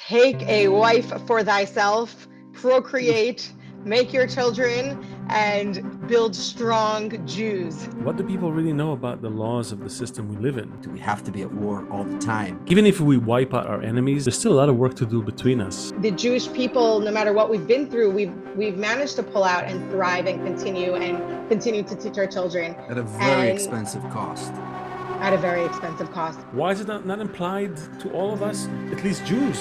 take a wife for thyself, procreate, make your children, and build strong Jews. What do people really know about the laws of the system we live in? Do we have to be at war all the time? Even if we wipe out our enemies, there's still a lot of work to do between us. The Jewish people, no matter what we've been through, we've managed to pull out and thrive and continue to teach our children. At a very expensive cost. At a very expensive cost. Why is it not implied to all of us, at least Jews?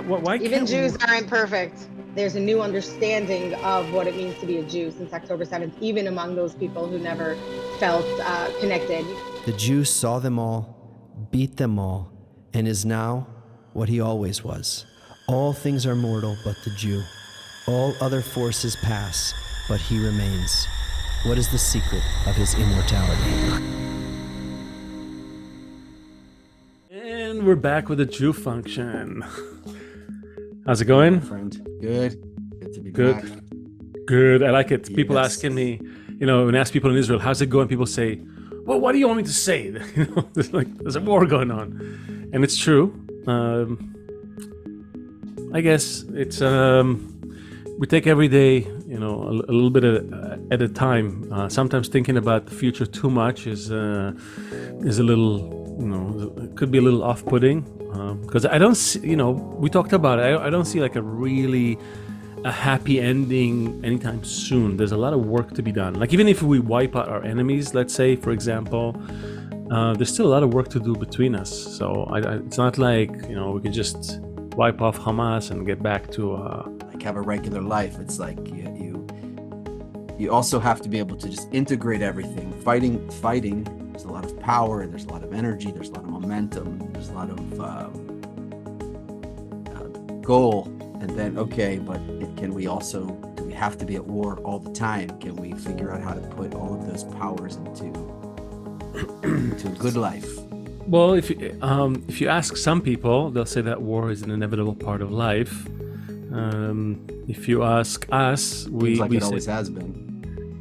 Why can't Even Jews aren't perfect. There's a new understanding of what it means to be a Jew since October 7th, even among those people who never felt connected. The Jew saw them all, beat them all, and is now what he always was. All things are mortal but the Jew. All other forces pass, but he remains. What is the secret of his immortality? And we're back with the Jew function. How's it going? Friend. Good. Good to be back. Good. I like it. Yes. People asking me, when I ask people in Israel, how's it going? People say, well, what do you want me to say? There's a war going on. And it's true. I guess it's, we take every day, a little bit at a time. Sometimes thinking about the future too much is a little, it could be a little off-putting. Because I don't see, we talked about it. I don't see like a happy ending anytime soon. There's a lot of work to be done. Like even if we wipe out our enemies, let's say, for example, there's still a lot of work to do between us. So it's not like, we can just wipe off Hamas and get back to like have a regular life. It's like you also have to be able to just integrate everything. Fighting. There's a lot of power, there's a lot of energy, there's a lot of momentum, there's a lot of goal. And then, but do we have to be at war all the time? Can we figure out how to put all of those powers into a good life? Well, if you ask some people, they'll say that war is an inevitable part of life. If you ask us, we always has been.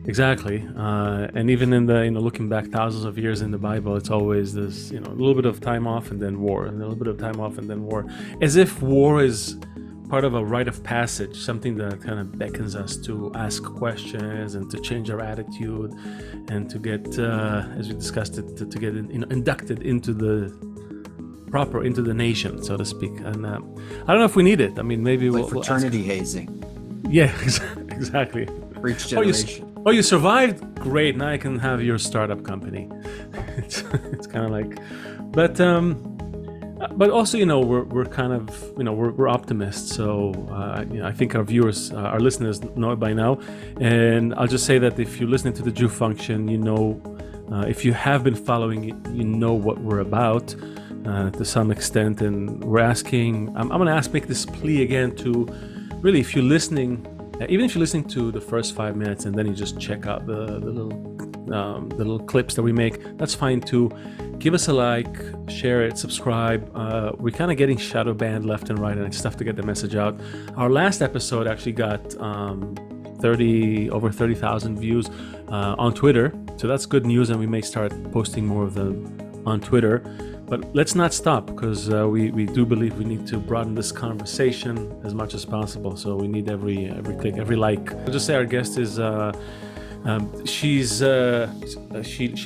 Exactly, and even in the looking back thousands of years in the Bible, it's always this a little bit of time off and then war, and a little bit of time off and then war, as if war is part of a rite of passage, something that kind of beckons us to ask questions and to change our attitude, and to get, as we discussed it, to get inducted into the nation, so to speak. And I don't know if we need it. I mean, maybe we'll fraternity hazing. Yeah, exactly. Breach generation. Oh, you survived? Great. Now I can have your startup company. It's kind of like, but also, we're kind of, we're optimists. So, I think our viewers, our listeners know it by now. And I'll just say that if you're listening to the Jew Function, if you have been following it, you know what we're about to some extent. And we're asking, I'm going to make this plea again to really, if you're listening, even if you're listening to the first 5 minutes and then you just check out the little clips that we make, that's fine too. Give us a like, share it, subscribe. We're kind of getting shadow banned left and right, and it's tough to get the message out. Our last episode actually got over 30,000 views on Twitter, so that's good news, and we may start posting more of them on Twitter. But let's not stop, because we do believe we need to broaden this conversation as much as possible. So we need every click, every like. I'll just say our guest is she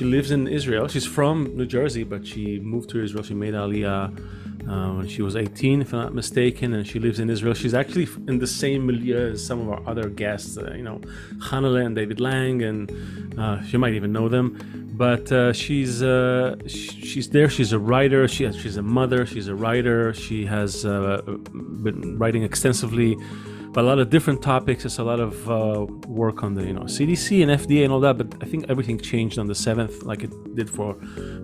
lives in Israel. She's from New Jersey, but she moved to Israel. She made Aliyah when she was 18, if I'm not mistaken, and she lives in Israel. She's actually in the same milieu as some of our other guests, Hanale and David Lang, and you might even know them. But she's there. She's a writer. She's a mother. She's a writer. She has been writing extensively about a lot of different topics. It's a lot of work on the CDC and FDA and all that. But I think everything changed on the 7th, like it did for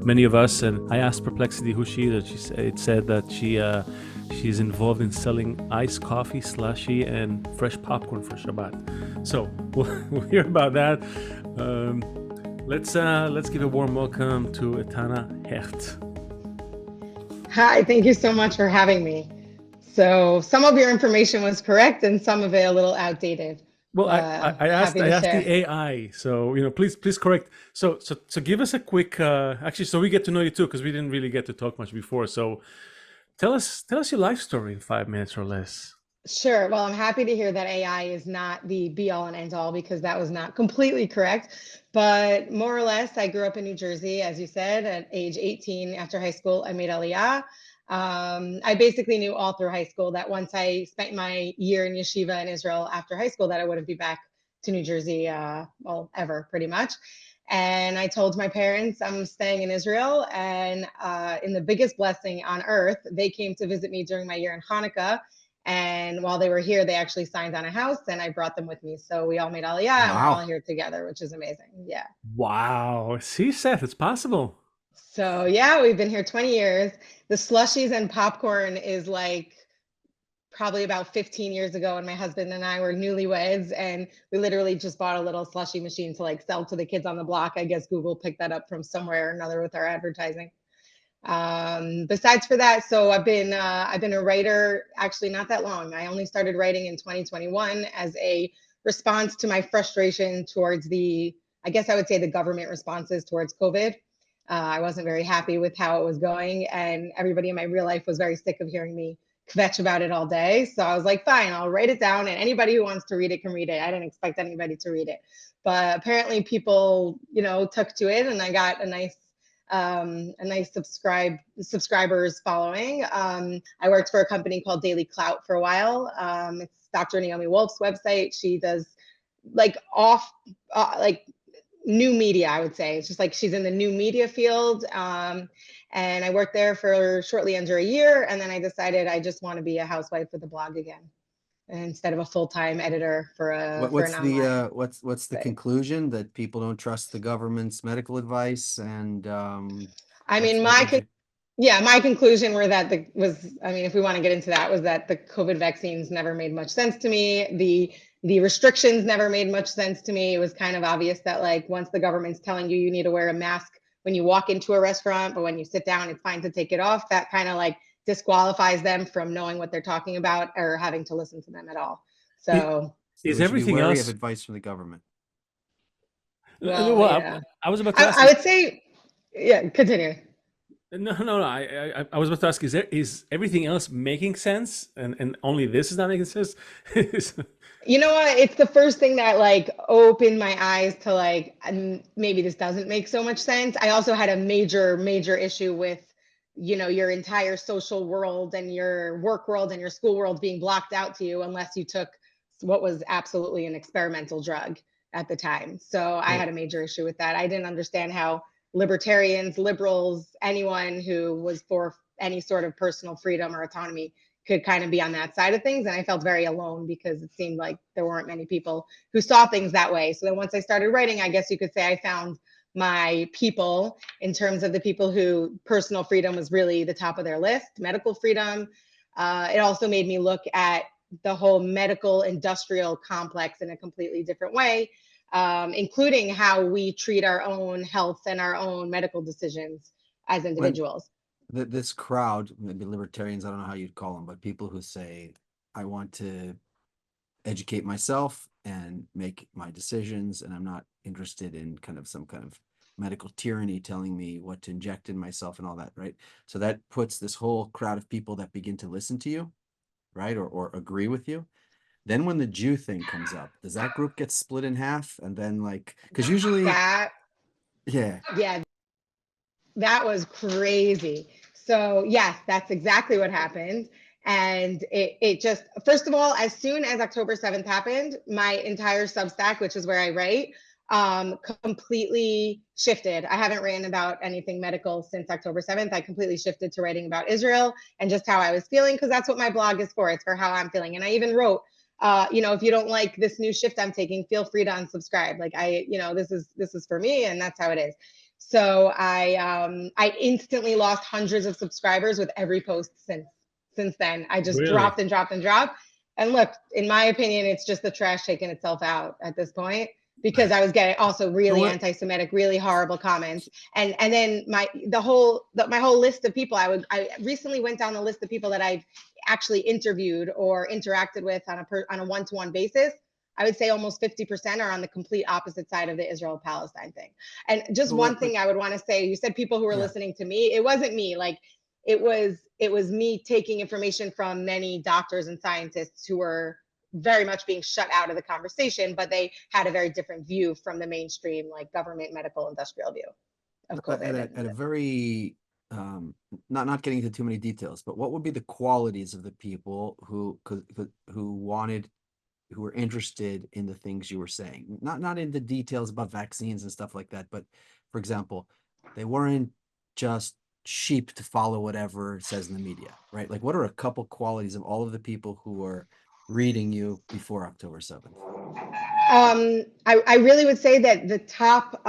many of us. And I asked Perplexity who she is. It said that she's involved in selling iced coffee, slushy, and fresh popcorn for Shabbat. So we'll hear about that. Let's give a warm welcome to Etana Hecht. Hi, thank you so much for having me. So some of your information was correct and some of it a little outdated. Well, I asked the AI, so please correct. So give us a quick actually, so we get to know you too, because we didn't really get to talk much before. So Tell us your life story in 5 minutes or less. Sure. Well, I'm happy to hear that AI is not the be all and end all, because that was not completely correct. But more or less, I grew up in New Jersey, as you said, at age 18. After high school, I made Aliyah. I basically knew all through high school that once I spent my year in yeshiva in Israel after high school, that I wouldn't be back to New Jersey, well, ever, pretty much. And I told my parents I'm staying in Israel. And in the biggest blessing on earth, they came to visit me during my year in Hanukkah. And while they were here, they actually signed on a house, and I brought them with me. So we all made Aliyah, and we're all Wow. here together, which is amazing. Yeah. Wow. See, Seth, it's possible. So yeah, we've been here 20 years. The slushies and popcorn is like probably about 15 years ago, and my husband and I were newlyweds, and we literally just bought a little slushy machine to like sell to the kids on the block. I guess Google picked that up from somewhere or another with our advertising. Besides for that, so I've been a writer actually not that long. I only started writing in 2021 as a response to my frustration towards I guess I would say the government responses towards COVID. I wasn't very happy with how it was going, and everybody in my real life was very sick of hearing me kvetch about it all day. So I was like, fine, I'll write it down, and anybody who wants to read it can read it. I didn't expect anybody to read it, but apparently people, took to it, and I got a nice subscribers following. I worked for a company called Daily Clout for a while. It's Dr. Naomi Wolf's website. She does like like new media, I would say. It's just like she's in the new media field. And I worked there for shortly under a year. And then I decided I just want to be a housewife with a blog again, instead of a full-time editor for What's an the online what's the site. conclusion? That people don't trust the government's medical advice, and I what's mean, what led you? my conclusion if we want to get into that, was that the COVID vaccines never made much sense to me. The restrictions never made much sense to me. It was kind of obvious that like once the government's telling you need to wear a mask when you walk into a restaurant, but when you sit down, it's fine to take it off. That kind of like disqualifies them from knowing what they're talking about or having to listen to them at all. Is, So, So is we should be everything wary of else? advice from the government. well, Well, yeah, I was about to ask I you. would say, yeah, continue. No. I was about to ask: is everything else making sense, and only this is not making sense? You know what? It's the first thing that like opened my eyes to like, maybe this doesn't make so much sense. I also had a major issue with, your entire social world and your work world and your school world being blocked out to you unless you took what was absolutely an experimental drug at the time. So I had Well, a major issue with that. I didn't understand how libertarians, liberals, anyone who was for any sort of personal freedom or autonomy could kind of be on that side of things. And I felt very alone because it seemed like there weren't many people who saw things that way. So then once I started writing, I guess you could say I found my people in terms of the people who personal freedom was really the top of their list, medical freedom. It also made me look at the whole medical industrial complex in a completely different way, including how we treat our own health and our own medical decisions as when individuals. this crowd, maybe libertarians, I don't know how you'd call them, but people who say, I want to educate myself and make my decisions, and I'm not interested in kind of some kind of medical tyranny telling me what to inject in myself and all that, right? So that puts this whole crowd of people that begin to listen to you, right, or agree with you. Then when the Jew thing comes up, does that group get split in half? And then like, because usually, That, yeah, yeah, that was crazy. So yes, that's exactly what happened. And it just, first of all, as soon as October 7th happened, my entire Substack, which is where I write, completely shifted. I haven't written about anything medical since October 7th. I completely shifted to writing about Israel and just how I was feeling, because that's what my blog is for. It's for how I'm feeling. And I even wrote, if you don't like this new shift I'm taking, feel free to unsubscribe. Like this is for me, and that's how it is. So I instantly lost hundreds of subscribers with every post since then. I just Really? dropped and dropped and dropped. And look, in my opinion, it's just the trash taking itself out at this point, because I was getting also so really what? anti-Semitic, really horrible comments. And then my whole list of people, I recently went down the list of people that I've actually interviewed or interacted with on a one-to-one basis. I would say almost 50% are on the complete opposite side of the Israel-Palestine thing. And just So one what? But thing I would want to say, you said people who were yeah, listening to me, it wasn't me. Like it was me taking information from many doctors and scientists who were very much being shut out of the conversation, but they had a very different view from the mainstream, like government, medical, industrial view of COVID. At a very not getting into too many details, but what would be the qualities of the people who were interested in the things you were saying? Not in the details about vaccines and stuff like that, but for example, they weren't just sheep to follow whatever it says in the media, right? Like, what are a couple qualities of all of the people who were reading you before October 7th? I really would say that the top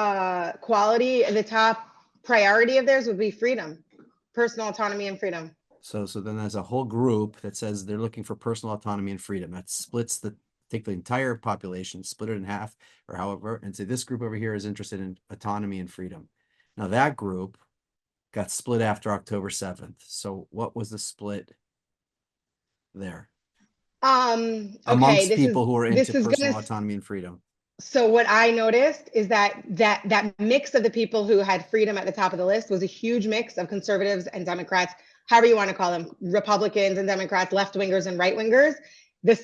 quality and the top priority of theirs would be freedom, personal autonomy and freedom. So then there's a whole group that says they're looking for personal autonomy and freedom. That splits take the entire population, split it in half or however, and say this group over here is interested in autonomy and freedom. Now that group got split after October 7th. So what was the split there? Amongst people who are into personal autonomy and freedom. So what I noticed is that mix of the people who had freedom at the top of the list was a huge mix of conservatives and Democrats, however you want to call them, Republicans and Democrats, left-wingers and right-wingers. The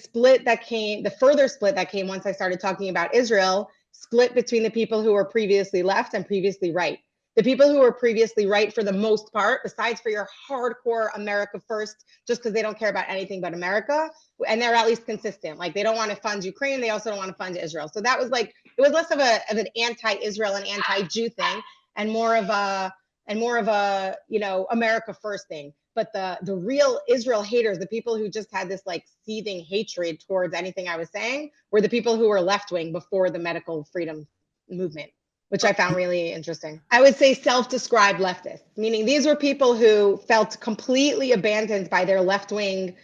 further split that came once I started talking about Israel, split between the people who were previously left and previously right. The people who were previously right, for the most part, besides for your hardcore America first, just because they don't care about anything but America, and they're at least consistent. Like, they don't want to fund Ukraine, they also don't want to fund Israel. So that was like, it was less of an anti-Israel and anti-Jew thing, and more of a America first thing. But the real Israel haters, the people who just had this like seething hatred towards anything I was saying, were the people who were left wing before the medical freedom movement, which I found really interesting. I would say self-described leftists, meaning these were people who felt completely abandoned by their left-wing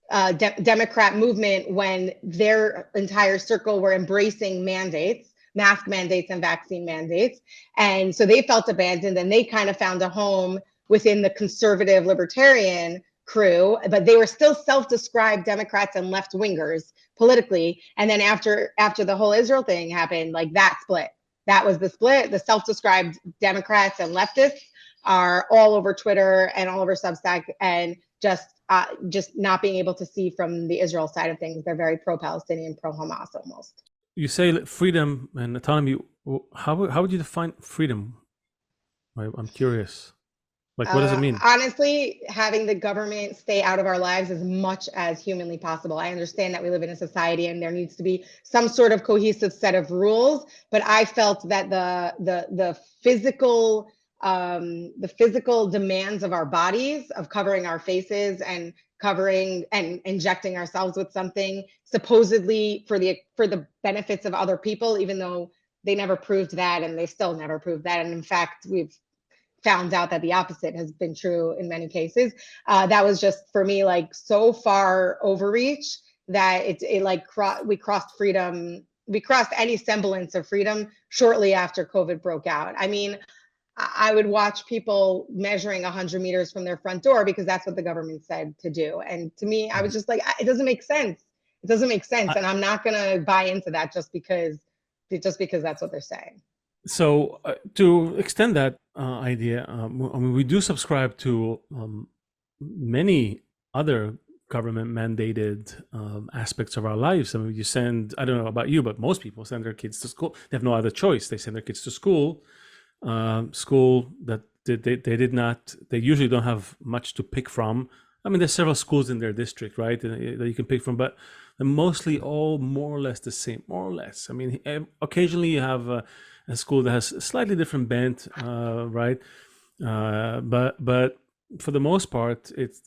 Democrat movement when their entire circle were embracing mandates, mask mandates and vaccine mandates. And so they felt abandoned, and they kind of found a home within the conservative libertarian crew, but they were still self-described Democrats and left-wingers politically. And then after the whole Israel thing happened, like that split. That was the split. The self-described Democrats and leftists are all over Twitter and all over Substack, and just not being able to see from the Israel side of things. They're very pro-Palestinian, pro-Hamas almost. You say freedom and autonomy. How would you define freedom? I'm curious. Like, what does it mean? Honestly, having the government stay out of our lives as much as humanly possible. I understand that we live in a society and there needs to be some sort of cohesive set of rules, but I felt that the physical demands of our bodies, of covering our faces and covering and injecting ourselves with something supposedly for the benefits of other people, even though they never proved that, and they still never proved that. And in fact, we've found out that the opposite has been true in many cases. That was just, for me, like so far overreach that we crossed freedom. We crossed any semblance of freedom shortly after COVID broke out. I mean, I would watch people measuring 100 meters from their front door because that's what the government said to do. And to me, I was just like, it doesn't make sense. It doesn't make sense. And I'm not going to buy into that just because that's what they're saying. So to extend that idea, I mean, we do subscribe to many other government mandated aspects of our lives. I mean, I don't know about you, but most people send their kids to school. They have no other choice. They send their kids to school that they usually don't have much to pick from. I mean, there's several schools in their district, right, that you can pick from, but they're mostly all more or less the same, more or less. I mean, occasionally you have a school that has a slightly different bent, right? But for the most part, it's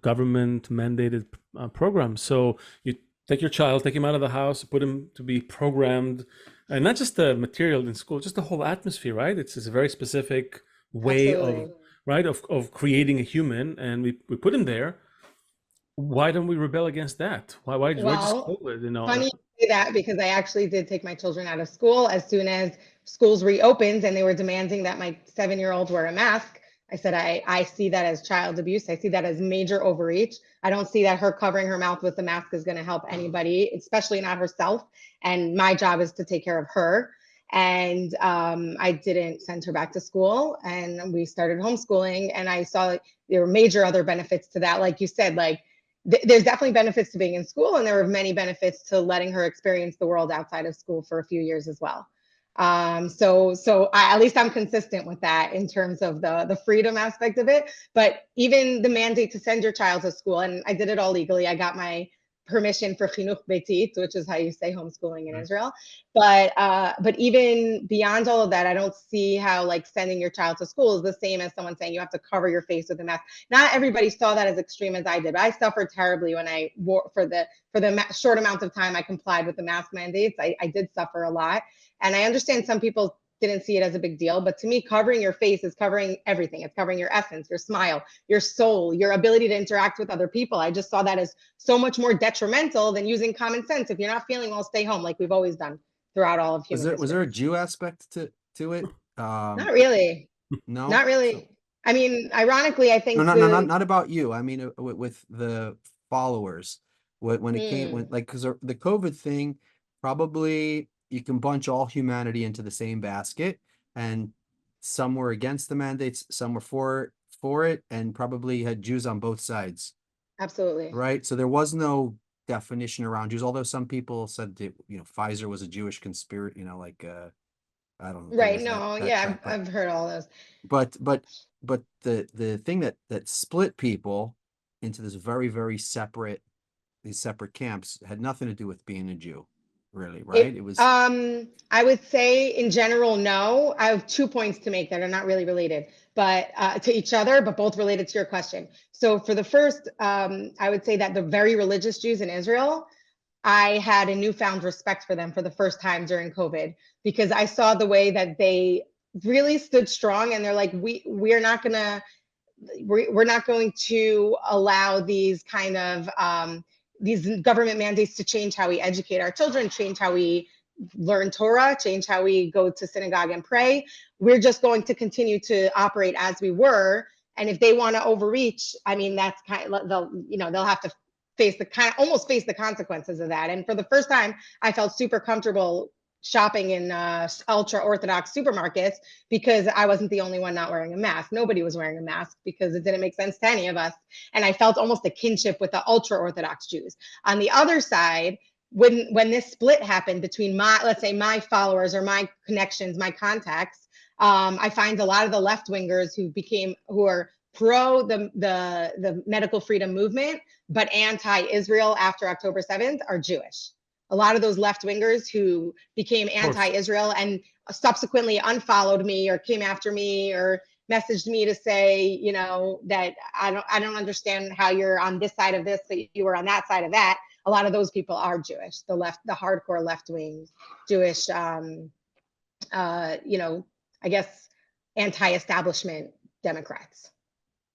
government mandated programs. So you take your child, take him out of the house, put him to be programmed, and not just the material in school, just the whole atmosphere, right? It's a very specific way of creating a human, and we put him there. Why don't we rebel against that? Why just COVID? Funny you say that, because I actually did take my children out of school as soon as schools reopened, and they were demanding that my 7-year-old wear a mask. I said, I see that as child abuse. I see that as major overreach. I don't see that her covering her mouth with the mask is going to help anybody, especially not herself. And my job is to take care of her. And I didn't send her back to school, and we started homeschooling. And I saw there were major other benefits to that. Like you said, like there's definitely benefits to being in school, and there were many benefits to letting her experience the world outside of school for a few years as well. At least I'm consistent with that in terms of the freedom aspect of it. But even the mandate to send your child to school, and I did it all legally. I got my permission for chinuch beitit, which is how you say homeschooling in Israel. But even beyond all of that, I don't see how like sending your child to school is the same as someone saying you have to cover your face with a mask. Not everybody saw that as extreme as I did. But I suffered terribly when I wore for the short amount of time I complied with the mask mandates. I did suffer a lot. And I understand some people didn't see it as a big deal, but to me, covering your face is covering everything. It's covering your essence, your smile, your soul, your ability to interact with other people. I just saw that as so much more detrimental than using common sense. If you're not feeling well, stay home, like we've always done throughout all of human history. Was there a Jew aspect to it? Not really. No, not really. I mean, ironically, I think no, not about you. I mean, with the followers, when it came, like, because the COVID thing, probably you can bunch all humanity into the same basket, and some were against the mandates, some were for it, and probably had Jews on both sides. Absolutely. Right. So there was no definition around Jews, although some people said that, Pfizer was a Jewish conspiracy, like I don't know. Right. No, yeah, I've heard all those. But the thing that split people into this very, very these separate camps had nothing to do with being a Jew. Really, right? It was I would say in general, no. I have 2 points to make that are not really related, but to each other, but both related to your question. So for the first, I would say that the very religious Jews in Israel, I had a newfound respect for them for the first time during COVID, because I saw the way that they really stood strong, and they're like, we're not going to allow these kind of these government mandates to change how we educate our children, change how we learn Torah, change how we go to synagogue and pray. We're just going to continue to operate as we were. And if they want to overreach, I mean, that's kind of, they'll have to almost face the consequences of that. And for the first time, I felt super comfortable shopping in ultra Orthodox supermarkets, because I wasn't the only one not wearing a mask. Nobody was wearing a mask because it didn't make sense to any of us. And I felt almost a kinship with the ultra Orthodox Jews. On the other side, when this split happened between let's say my followers or my connections, my contacts, I find a lot of the left-wingers who are pro the medical freedom movement, but anti-Israel after October 7th are Jewish. A lot of those left-wingers who became anti-Israel and subsequently unfollowed me or came after me or messaged me to say, that I don't understand how you're on this side of this, but you were on that side of that. A lot of those people are Jewish, the hardcore left-wing Jewish, I guess, anti-establishment Democrats.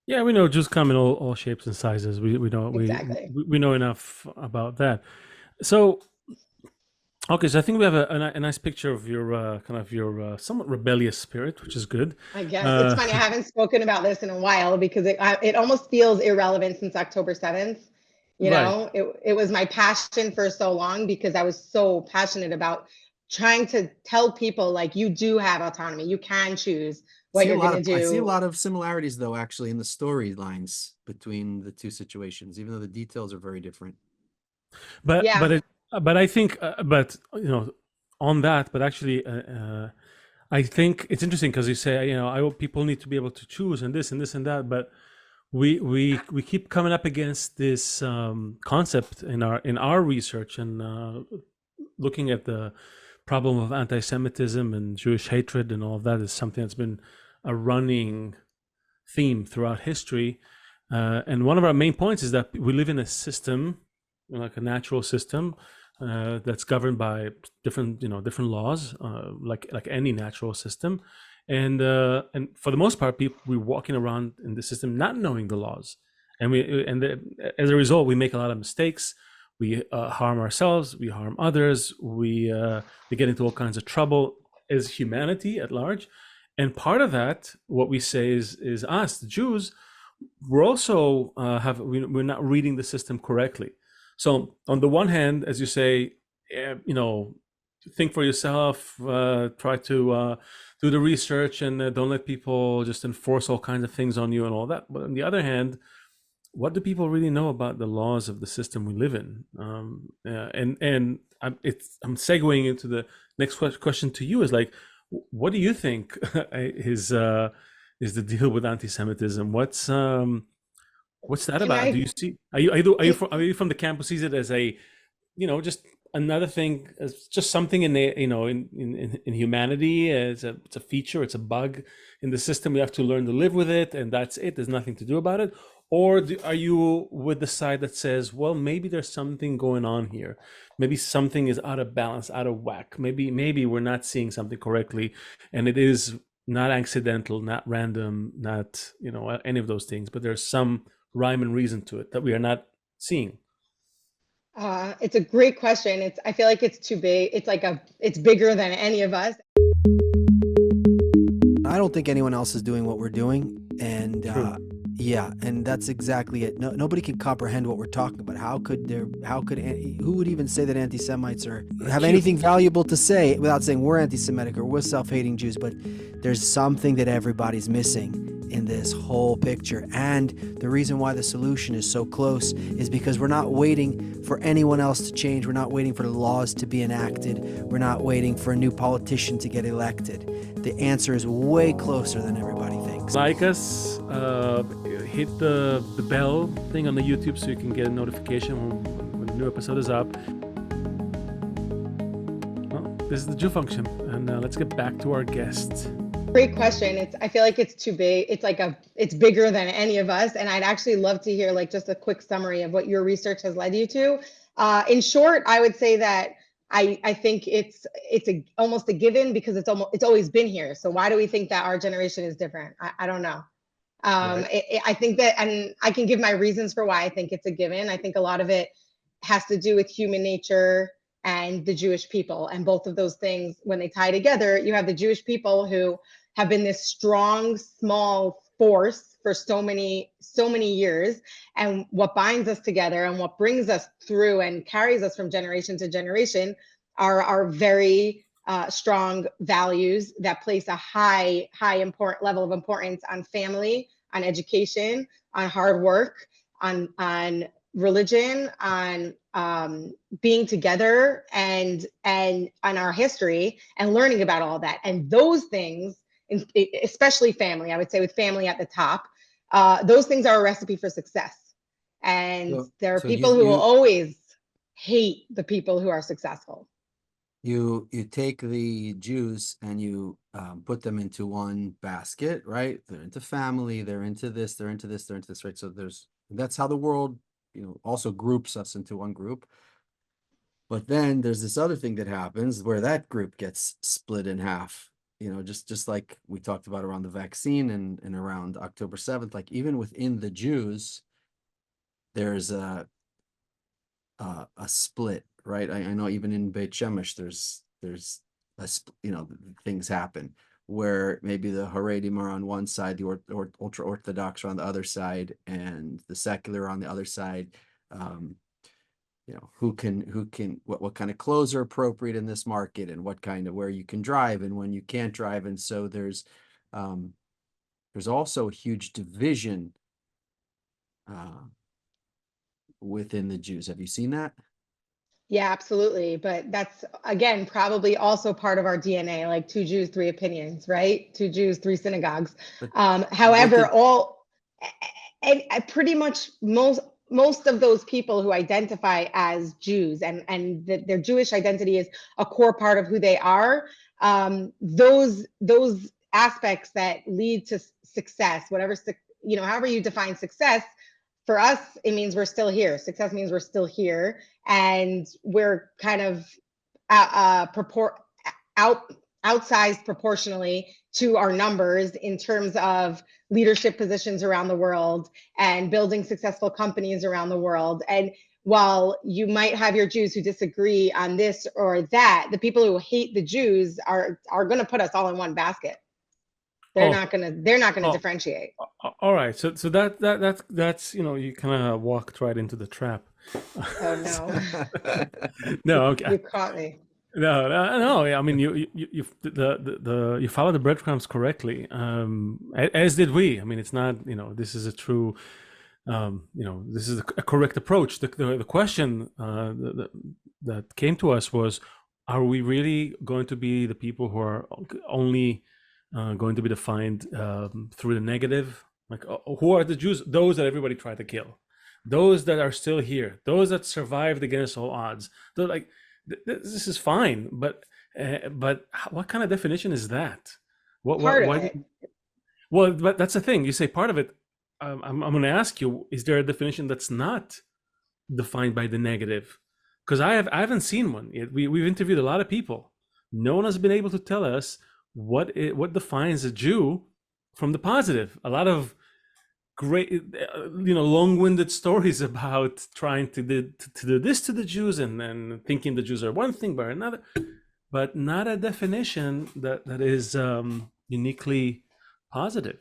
Yeah, we know Jews come in all shapes and sizes. We know Exactly. we know enough about that. So, okay, so I think we have a nice picture of your your somewhat rebellious spirit, which is good. I guess it's funny. I haven't spoken about this in a while because it almost feels irrelevant since October 7th. Right. It was my passion for so long because I was so passionate about trying to tell people, like, you do have autonomy. You can choose what you're going to do. I see a lot of similarities, though, actually, in the storylines between the two situations, even though the details are very different. But Yeah. but I think on that, but actually I think it's interesting because you say I hope people need to be able to choose and this and this and that, but we keep coming up against this concept in our research and looking at the problem of anti-Semitism and Jewish hatred and all of that is something that's been a running theme throughout history. And one of our main points is that we live in a system, like a natural system, that's governed by different laws, like any natural system. And for the most part, we're walking around in the system not knowing the laws, and as a result, we make a lot of mistakes. We harm ourselves, we harm others, we get into all kinds of trouble as humanity at large. And part of that, what we say is us, the Jews, we're also we're not reading the system correctly. So on the one hand, as you say, think for yourself, try to do the research, and don't let people just enforce all kinds of things on you and all that. But on the other hand, what do people really know about the laws of the system we live in? And I'm segueing into the next question to you, is like, what do you think is the deal with anti-Semitism? What's that Can about? Do I you see? Are you from the camp who sees it as a, just another thing, as just something in the, in humanity? It's a feature, it's a bug in the system. We have to learn to live with it, and that's it. There's nothing to do about it. Or are you with the side that says, well, maybe there's something going on here. Maybe something is out of balance, out of whack. Maybe we're not seeing something correctly, and it is not accidental, not random, not any of those things. But there's some rhyme and reason to it that we are not seeing. It's a great question. I feel like it's too big. It's bigger than any of us. I don't think anyone else is doing what we're doing, and True. yeah, and that's exactly it. Nobody can comprehend what we're talking about. Who would even say that anti-Semites have anything valuable to say without saying we're anti-Semitic or we're self-hating Jews? But there's something that everybody's missing in this whole picture, and the reason why the solution is so close is because we're not waiting for anyone else to change. We're not waiting for the laws to be enacted. We're not waiting for a new politician to get elected. The answer is way closer than everybody thinks. Like us, hit the bell thing on the YouTube so you can get a notification when a new episode is up. Well, this is the Jew Function, and let's get back to our guest. Great question. I feel like it's too big. It's bigger than any of us. And I'd actually love to hear just a quick summary of what your research has led you to. In short, I would say that I think it's almost a given, because it's always been here. So why do we think that our generation is different? I don't know. Right. I think that, and I can give my reasons for why I think it's a given. I think a lot of it has to do with human nature and the Jewish people. And both of those things, when they tie together, you have the Jewish people who have been this strong, small force for so many years. And what binds us together and what brings us through and carries us from generation to generation are our very strong values that place a high level of importance on family, on education, on hard work, on religion, on being together, and on our history, and learning about all that. And those things, especially family, I would say, with family at the top, those things are a recipe for success. And there are people who will always hate the people who are successful. You take the Jews and you put them into one basket, right? They're into family, they're into this, they're into this, they're into this, right? So that's how the world, also groups us into one group. But then there's this other thing that happens where that group gets split in half. Just like we talked about around the vaccine and around October 7th, like even within the Jews, there's a split, right? I know even in Beit Shemesh, there's things happen where maybe the Haredim are on one side, the ultra Orthodox are on the other side, and the secular on the other side. What kind of clothes are appropriate in this market, and where you can drive and when you can't drive. And so there's also a huge division within the Jews. Have you seen that? Yeah, absolutely. But that's, again, probably also part of our DNA, like 2 Jews, 3 opinions, right? 2 Jews, 3 synagogues. However, pretty much most of those people who identify as Jews and their Jewish identity is a core part of who they are, those aspects that lead to success, however you define success, for us, it means we're still here. Success means we're still here, and we're kind of outsized proportionally to our numbers in terms of leadership positions around the world and building successful companies around the world. And while you might have your Jews who disagree on this or that, the people who hate the Jews are going to put us all in one basket. They're not going to differentiate. All right. So that's you kind of walked right into the trap. Oh no. No, okay. You caught me. No. I mean, you follow the breadcrumbs correctly, as did we. I mean, it's not, this is a true, this is a correct approach. The question that came to us was, are we really going to be the people who are only going to be defined through the negative? Like, who are the Jews? Those that everybody tried to kill, those that are still here, those that survived against all odds. They're like, this is fine, but what kind of definition is that? Part of Why? it. Well, but that's the thing. You say part of it. I'm going to ask you: is there a definition that's not defined by the negative? Because I haven't seen one yet. We've interviewed a lot of people. No one has been able to tell us what defines a Jew from the positive. A lot of great, long-winded stories about trying to do this to the Jews and thinking the Jews are one thing but another, but not a definition that is uniquely positive.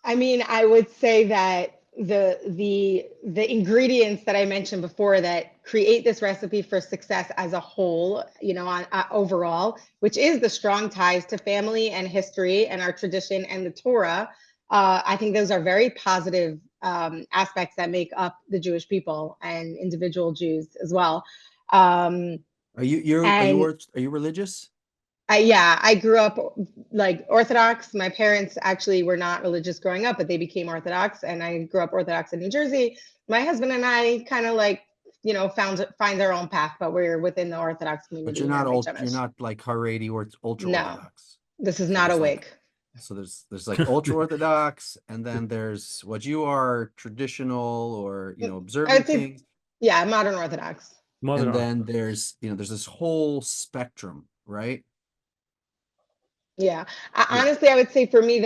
I mean, I would say that the ingredients that I mentioned before that create this recipe for success as a whole, on overall, which is the strong ties to family and history and our tradition and the Torah. I think those are very positive aspects that make up the Jewish people and individual Jews as well. Are you religious? I grew up like Orthodox. My parents actually were not religious growing up, but they became Orthodox, and I grew up Orthodox in New Jersey. My husband and I kind of find our own path, but we're within the Orthodox community. But you're not like Haredi or ultra Orthodox. This is not a wig. So there's like ultra Orthodox, and then there's what you are, traditional or observing things. Yeah, modern Orthodox. And then there's this whole spectrum, right? Yeah, honestly, I would say for me,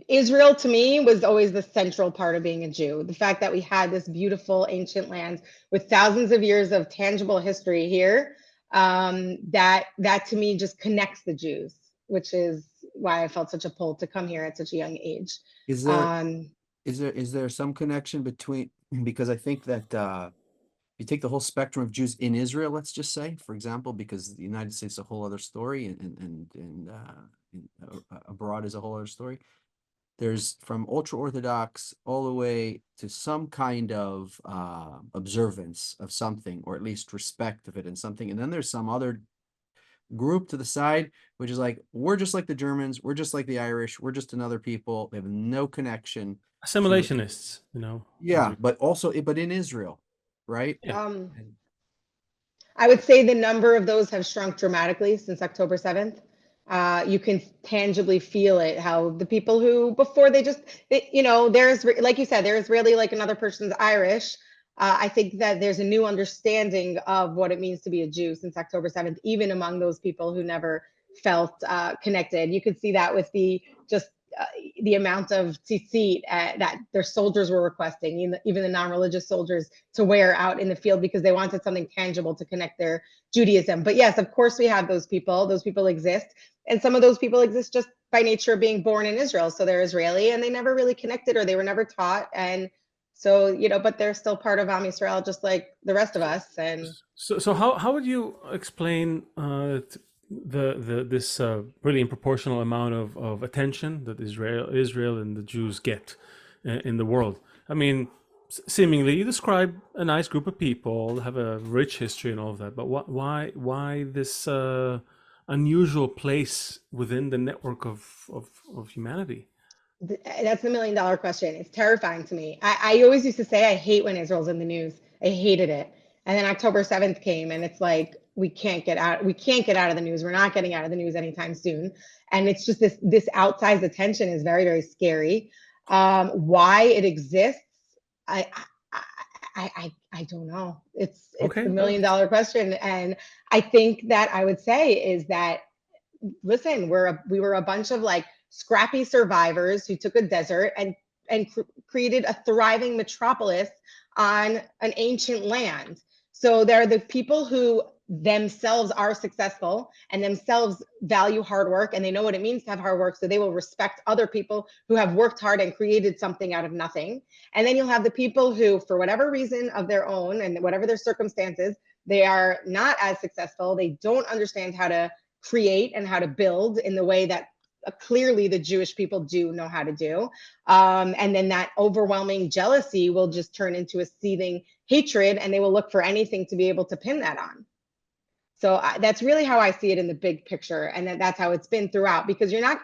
Israel to me was always the central part of being a Jew. The fact that we had this beautiful ancient land with thousands of years of tangible history here, that to me just connects the Jews, which is why I felt such a pull to come here at such a young age. Is there some connection between, because I think that you take the whole spectrum of Jews in Israel, let's just say, for example, because the United States is a whole other story, and abroad is a whole other story. There's from ultra Orthodox all the way to some kind of observance of something, or at least respect of it and something. And then there's some other group to the side, which is like, we're just like the Germans, we're just like the Irish, we're just another people. They have no connection. Assimilationists, Yeah, but in Israel. Right? I would say the number of those have shrunk dramatically since October 7th. You can tangibly feel it, how the people who before there's, like you said, they're Israeli like another person's Irish. I think that there's a new understanding of what it means to be a Jew since October 7th, even among those people who never felt connected. You could see that with the amount of tzitzit that their soldiers were requesting, even the non-religious soldiers, to wear out in the field because they wanted something tangible to connect their Judaism. But yes, of course we have those people. Those people exist. And some of those people exist just by nature of being born in Israel. So they're Israeli and they never really connected, or they were never taught. And so, but they're still part of Am Yisrael, just like the rest of us. And so how would you explain this really disproportional amount of attention that Israel and the Jews get in the world? I mean, seemingly you describe a nice group of people, have a rich history and all of that, but why this unusual place within the network of humanity? That's the $1 million question. It's terrifying to me. I always used to say I hate when Israel's in the news. I hated it. And then October 7th came, and it's like, we can't get out of the news. We're not getting out of the news anytime soon. And it's just this outsized attention is very, very scary. Why it exists, I don't know. It's okay. The $1 million question. And I think that I would say is that, listen, we were a bunch of like scrappy survivors who took a desert and created a thriving metropolis on an ancient land. So there are the people who themselves are successful and themselves value hard work, and they know what it means to have hard work, so they will respect other people who have worked hard and created something out of nothing. And then you'll have the people who, for whatever reason of their own and whatever their circumstances, they are not as successful. They don't understand how to create and how to build in the way that clearly the Jewish people do know how to do. And then that overwhelming jealousy will just turn into a seething hatred, and they will look for anything to be able to pin that on. So that's really how I see it in the big picture, and that's how it's been throughout. Because you're not,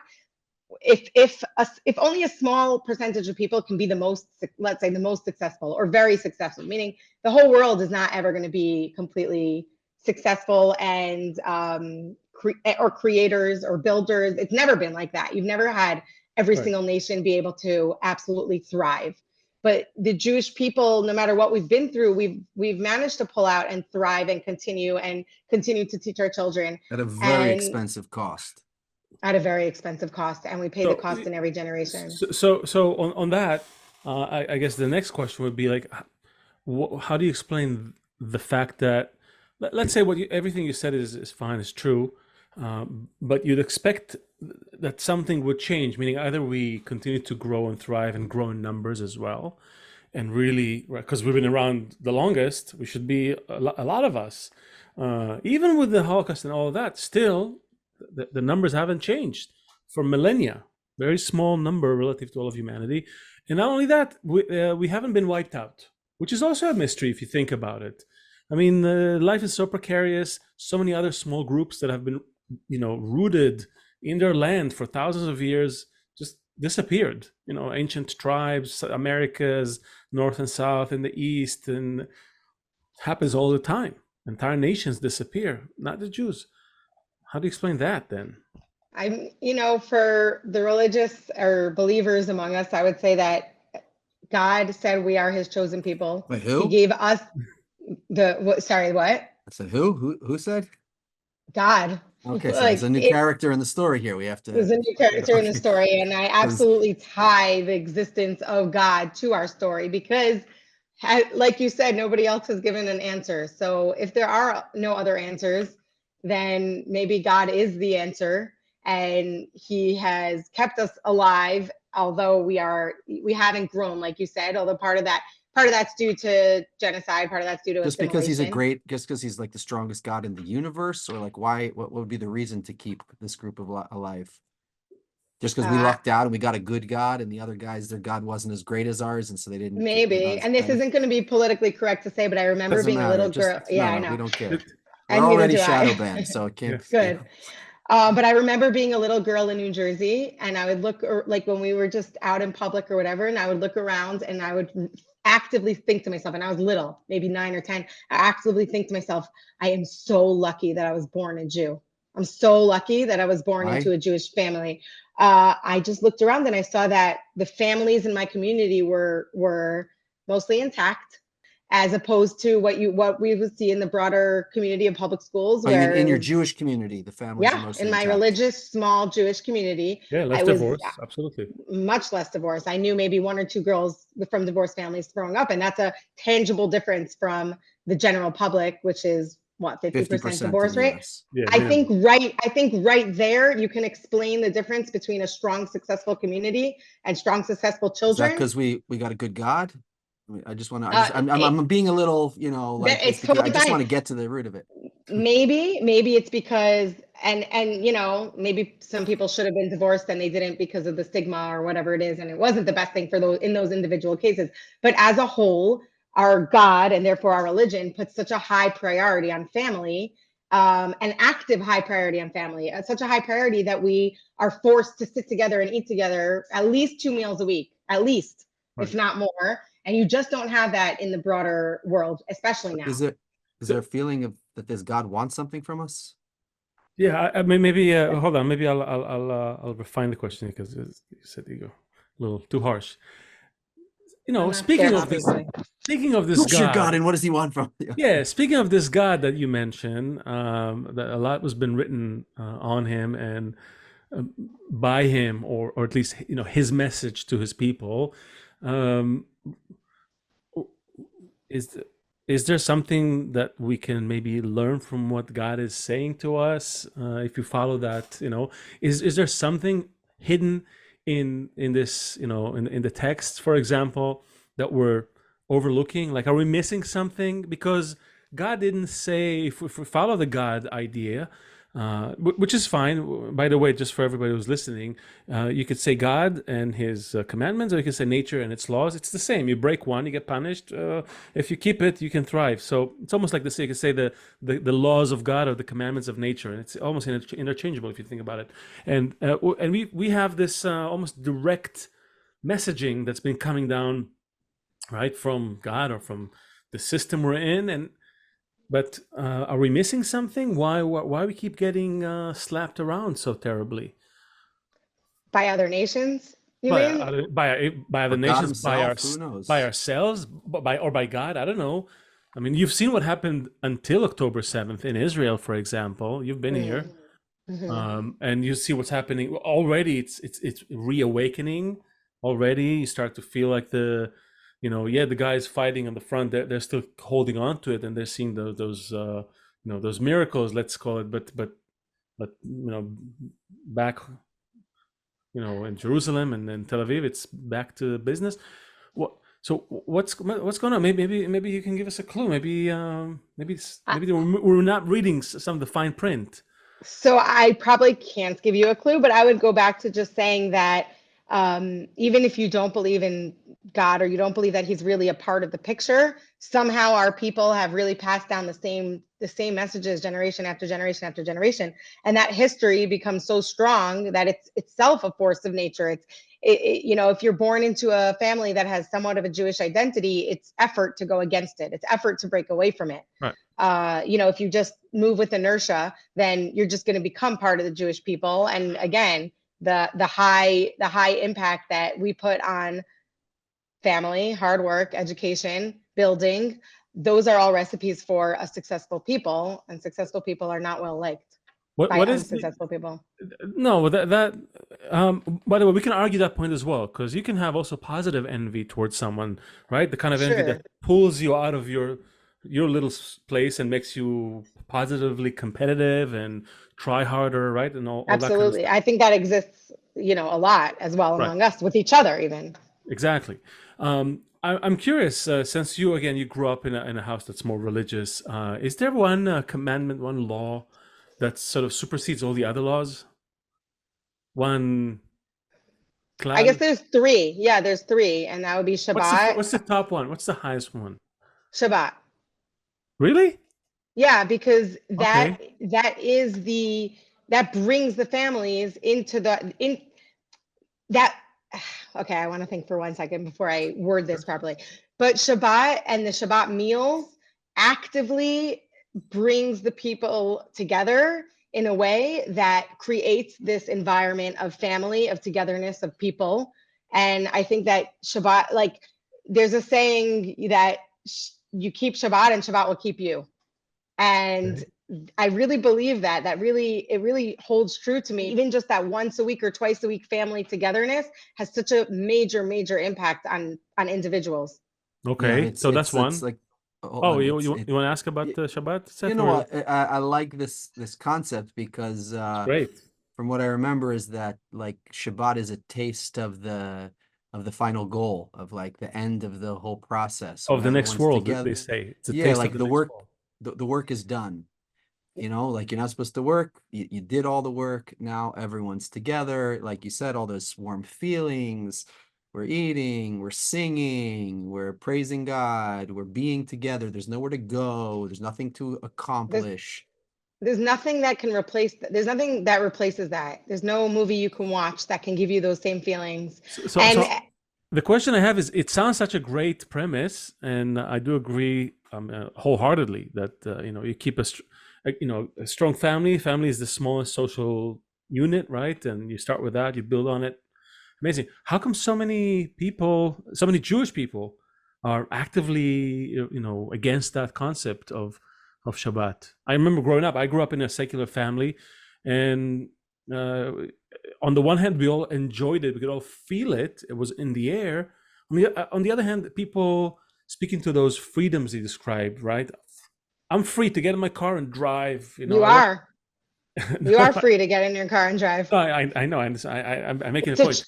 if only a small percentage of people can be the most, let's say, the most successful or very successful, meaning the whole world is not ever going to be completely successful and or creators or builders. It's never been like that. You've never had every single nation be able to absolutely thrive. But the Jewish people, no matter what we've been through, we've managed to pull out and thrive and continue to teach our children at a very expensive cost. At a very expensive cost, and we pay the cost in every generation. So on that, I guess the next question would be like, how do you explain the fact that, let's say everything you said is fine, is true, but you'd expect that something would change, meaning either we continue to grow and thrive and grow in numbers as well, and really, because we've been around the longest, we should be a lot of us, even with the Holocaust and all of that, still the numbers haven't changed for millennia. Very small number relative to all of humanity. And not only that, we haven't been wiped out, which is also a mystery if you think about it. I mean, life is so precarious. So many other small groups that have been, rooted in their land for thousands of years just disappeared. Ancient tribes, Americas, North and South, in the East, and it happens all the time. Entire nations disappear, not the Jews. How do you explain that then? For the religious or believers among us, I would say that God said we are his chosen people. Wait, who? He gave us sorry, what? I said who? Who said? God. Okay, so there's a new character in the story here. We have to. There's a new character in the story, and I absolutely tie the existence of God to our story because, like you said, nobody else has given an answer. So if there are no other answers, then maybe God is the answer, and he has kept us alive, although we haven't grown, like you said, although part of that's due to genocide, part of that's due to just because he's just because he's like the strongest God in the universe, or like what would be the reason to keep this group alive? Just because we lucked out and we got a good God, and the other guys, their God wasn't as great as ours, and so they didn't. Maybe, and this isn't going to be politically correct to say, but I remember being a little girl. Yeah, I know. We don't care. We're already shadow banned, so it can't. Good. But I remember being a little girl in New Jersey, and I would look, like when we were just out in public or whatever, and I would look around and I would actively think to myself, and I was little, maybe 9 or 10, I actively think to myself, I am so lucky that I was born a Jew. I'm so lucky that I was born into a Jewish family. I just looked around and I saw that the families in my community were mostly intact, as opposed to what we would see in the broader community of public schools. Where in your Jewish community, the families are mostly in my intact. Religious small Jewish community. Yeah, less divorce, absolutely. Much less divorce. I knew maybe 1 or 2 girls from divorced families growing up, and that's a tangible difference from the general public, which is what, 50% divorce rate. Yeah, I think right there you can explain the difference between a strong, successful community and strong, successful children. Is that because we got a good God? I just want to. I'm being a little, it's totally I just want to get to the root of it. Maybe it's because, and maybe some people should have been divorced and they didn't because of the stigma or whatever it is, and it wasn't the best thing for those in those individual cases. But as a whole, our God, and therefore our religion, puts such a high priority on family, an active high priority on family, such a high priority that we are forced to sit together and eat together at least 2 meals a week, at least, if not more. And you just don't have that in the broader world, especially now. Is there a feeling that this God wants something from us? Yeah, I mean, maybe hold on. Maybe I'll refine the question, because you said you go a little too harsh. Speaking of this Who's God, your God, and what does he want from you? Yeah, speaking of this God that you mentioned, that a lot has been written on him and by him, or at least his message to his people. Is is there something that we can maybe learn from what God is saying to us if you follow that? Is there something hidden in this, in the text, for example, that we're overlooking? Like, are we missing something? Because God didn't say, if we follow the God idea, which is fine. By the way, just for everybody who's listening, you could say God and his commandments, or you could say nature and its laws. It's the same. You break one, you get punished. If you keep it, you can thrive. So it's almost like this. You could say the laws of God or the commandments of nature, and it's almost interchangeable if you think about it. And we have this almost direct messaging that's been coming down, right, from God or from the system we're in. But are we missing something? Why we keep getting slapped around so terribly? By other nations, you By mean? by other Or God nations, himself, who knows? by ourselves, by God. I don't know. I mean, you've seen what happened until October 7th in Israel, for example. You've been here, and you see what's happening already. It's reawakening already. You start to feel like the guys fighting on the front, they're still holding on to it, and they're seeing those miracles, let's call it. But back in Jerusalem and then Tel Aviv, it's back to business. So what's going on? Maybe you can give us a clue. Maybe we're not reading some of the fine print. So I probably can't give you a clue, but I would go back to just saying that even if you don't believe in God, or you don't believe that he's really a part of the picture, somehow our people have really passed down the same messages generation after generation after generation, and that history becomes so strong that it's itself a force of nature. If you're born into a family that has somewhat of a Jewish identity, it's effort to go against it. It's effort to break away from it. Right. If you just move with inertia, then you're just going to become part of the Jewish people. And again, the high impact that we put on family, hard work, education, building, those are all recipes for a successful people, and successful people are not well liked by unsuccessful people. No, by the way, we can argue that point as well, because you can have also positive envy towards someone, right? The kind of envy that pulls you out of your little place and makes you positively competitive and try harder, right? And all Absolutely. that kind of stuff. I think that exists, a lot as well among us, with each other even. Exactly. I'm curious, since you grew up in a house that's more religious, is there one commandment, one law that sort of supersedes all the other laws? One cloud? I guess there's three. Yeah, there's three, and that would be Shabbat. What's the top one? What's the highest one? Shabbat. Really? Yeah, because that brings the families into that. Okay, I want to think for 1 second before I word this properly. But Shabbat and the Shabbat meals actively brings the people together in a way that creates this environment of family, of togetherness, of people. And I think that Shabbat, like, there's a saying that you keep Shabbat and Shabbat will keep you. And I really believe that it really holds true to me. Even just that once a week or twice a week family togetherness has such a major impact on individuals. Okay, yeah, so that's one. It's like, you want to ask about the Shabbat, Seth? You know what? I like this concept because great. From what I remember is that, like, Shabbat is a taste of the final goal, of like the end of the whole process of the next world, they say. It's a taste like of the work. The work is done. Like, you're not supposed to work. You did all the work. Now everyone's together. Like you said, all those warm feelings. We're eating, we're singing, we're praising God, we're being together. There's nowhere to go. There's nothing to accomplish. There's nothing that can replace that. There's nothing that replaces that. There's no movie you can watch that can give you those same feelings. So the question I have is, it sounds such a great premise, and I do agree wholeheartedly that you keep a strong family. Family is the smallest social unit, right? And you start with that, you build on it. Amazing. How come so many Jewish people are actively, against that concept of Shabbat? I remember growing up. I grew up in a secular family, and on the one hand, we all enjoyed it. We could all feel it. It was in the air. On the other hand, people speaking to those freedoms you described, right? I'm free to get in my car and drive. You know, You are. You no, are free to get in your car and drive. I know. I'm making a To point.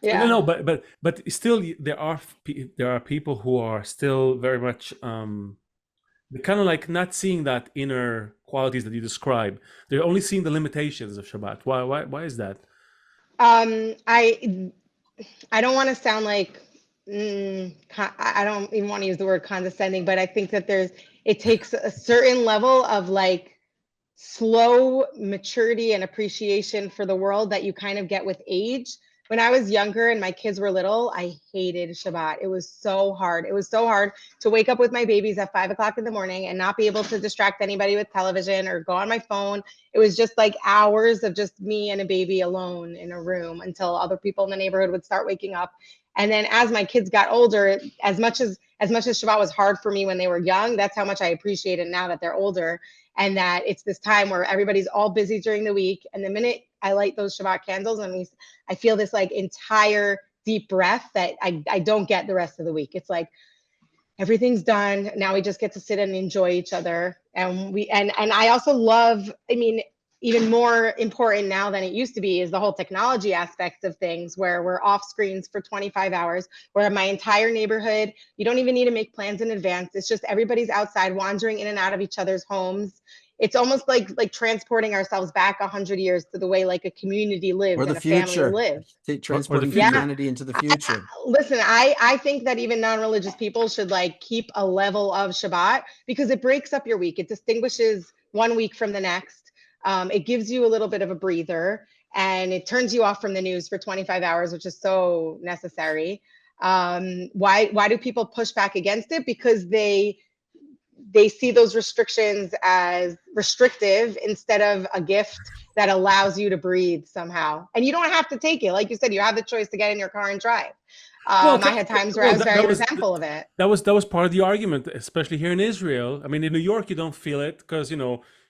No, yeah. no, but still, there are people who are still very much kind of like not seeing that inner qualities that you describe. They're only seeing the limitations of Shabbat. Why is that? I don't want to sound like I don't even want to use the word condescending, but I think that it takes a certain level of like slow maturity and appreciation for the world that you kind of get with age. When I was younger and my kids were little, I hated Shabbat. It was so hard. It was so hard to wake up with my babies at 5 o'clock in the morning and not be able to distract anybody with television or go on my phone. It was just like hours of just me and a baby alone in a room until other people in the neighborhood would start waking up. And then as my kids got older, as much as Shabbat was hard for me when they were young, that's how much I appreciate it now that they're older. And that it's this time where everybody's all busy during the week. And the minute I light those Shabbat candles, I feel this like entire deep breath that I don't get the rest of the week. It's like everything's done. Now we just get to sit and enjoy each other. And I also love, even more important now than it used to be is the whole technology aspect of things where we're off screens for 25 hours, where my entire neighborhood, you don't even need to make plans in advance. It's just everybody's outside wandering in and out of each other's homes. It's almost like transporting ourselves back 100 years to the way like a community lives Or the and a family future. lives. Transporting future. humanity into the future. Listen, I think that even non-religious people should like keep a level of Shabbat because it breaks up your week. It distinguishes one week from the next. It gives you a little bit of a breather and it turns you off from the news for 25 hours, which is so necessary. Why do people push back against it? Because they see those restrictions as restrictive instead of a gift that allows you to breathe somehow. And you don't have to take it. Like you said, you have the choice to get in your car and drive. I had times where I was very resentful of it. That was part of the argument, especially here in Israel. I mean, in New York, you don't feel it because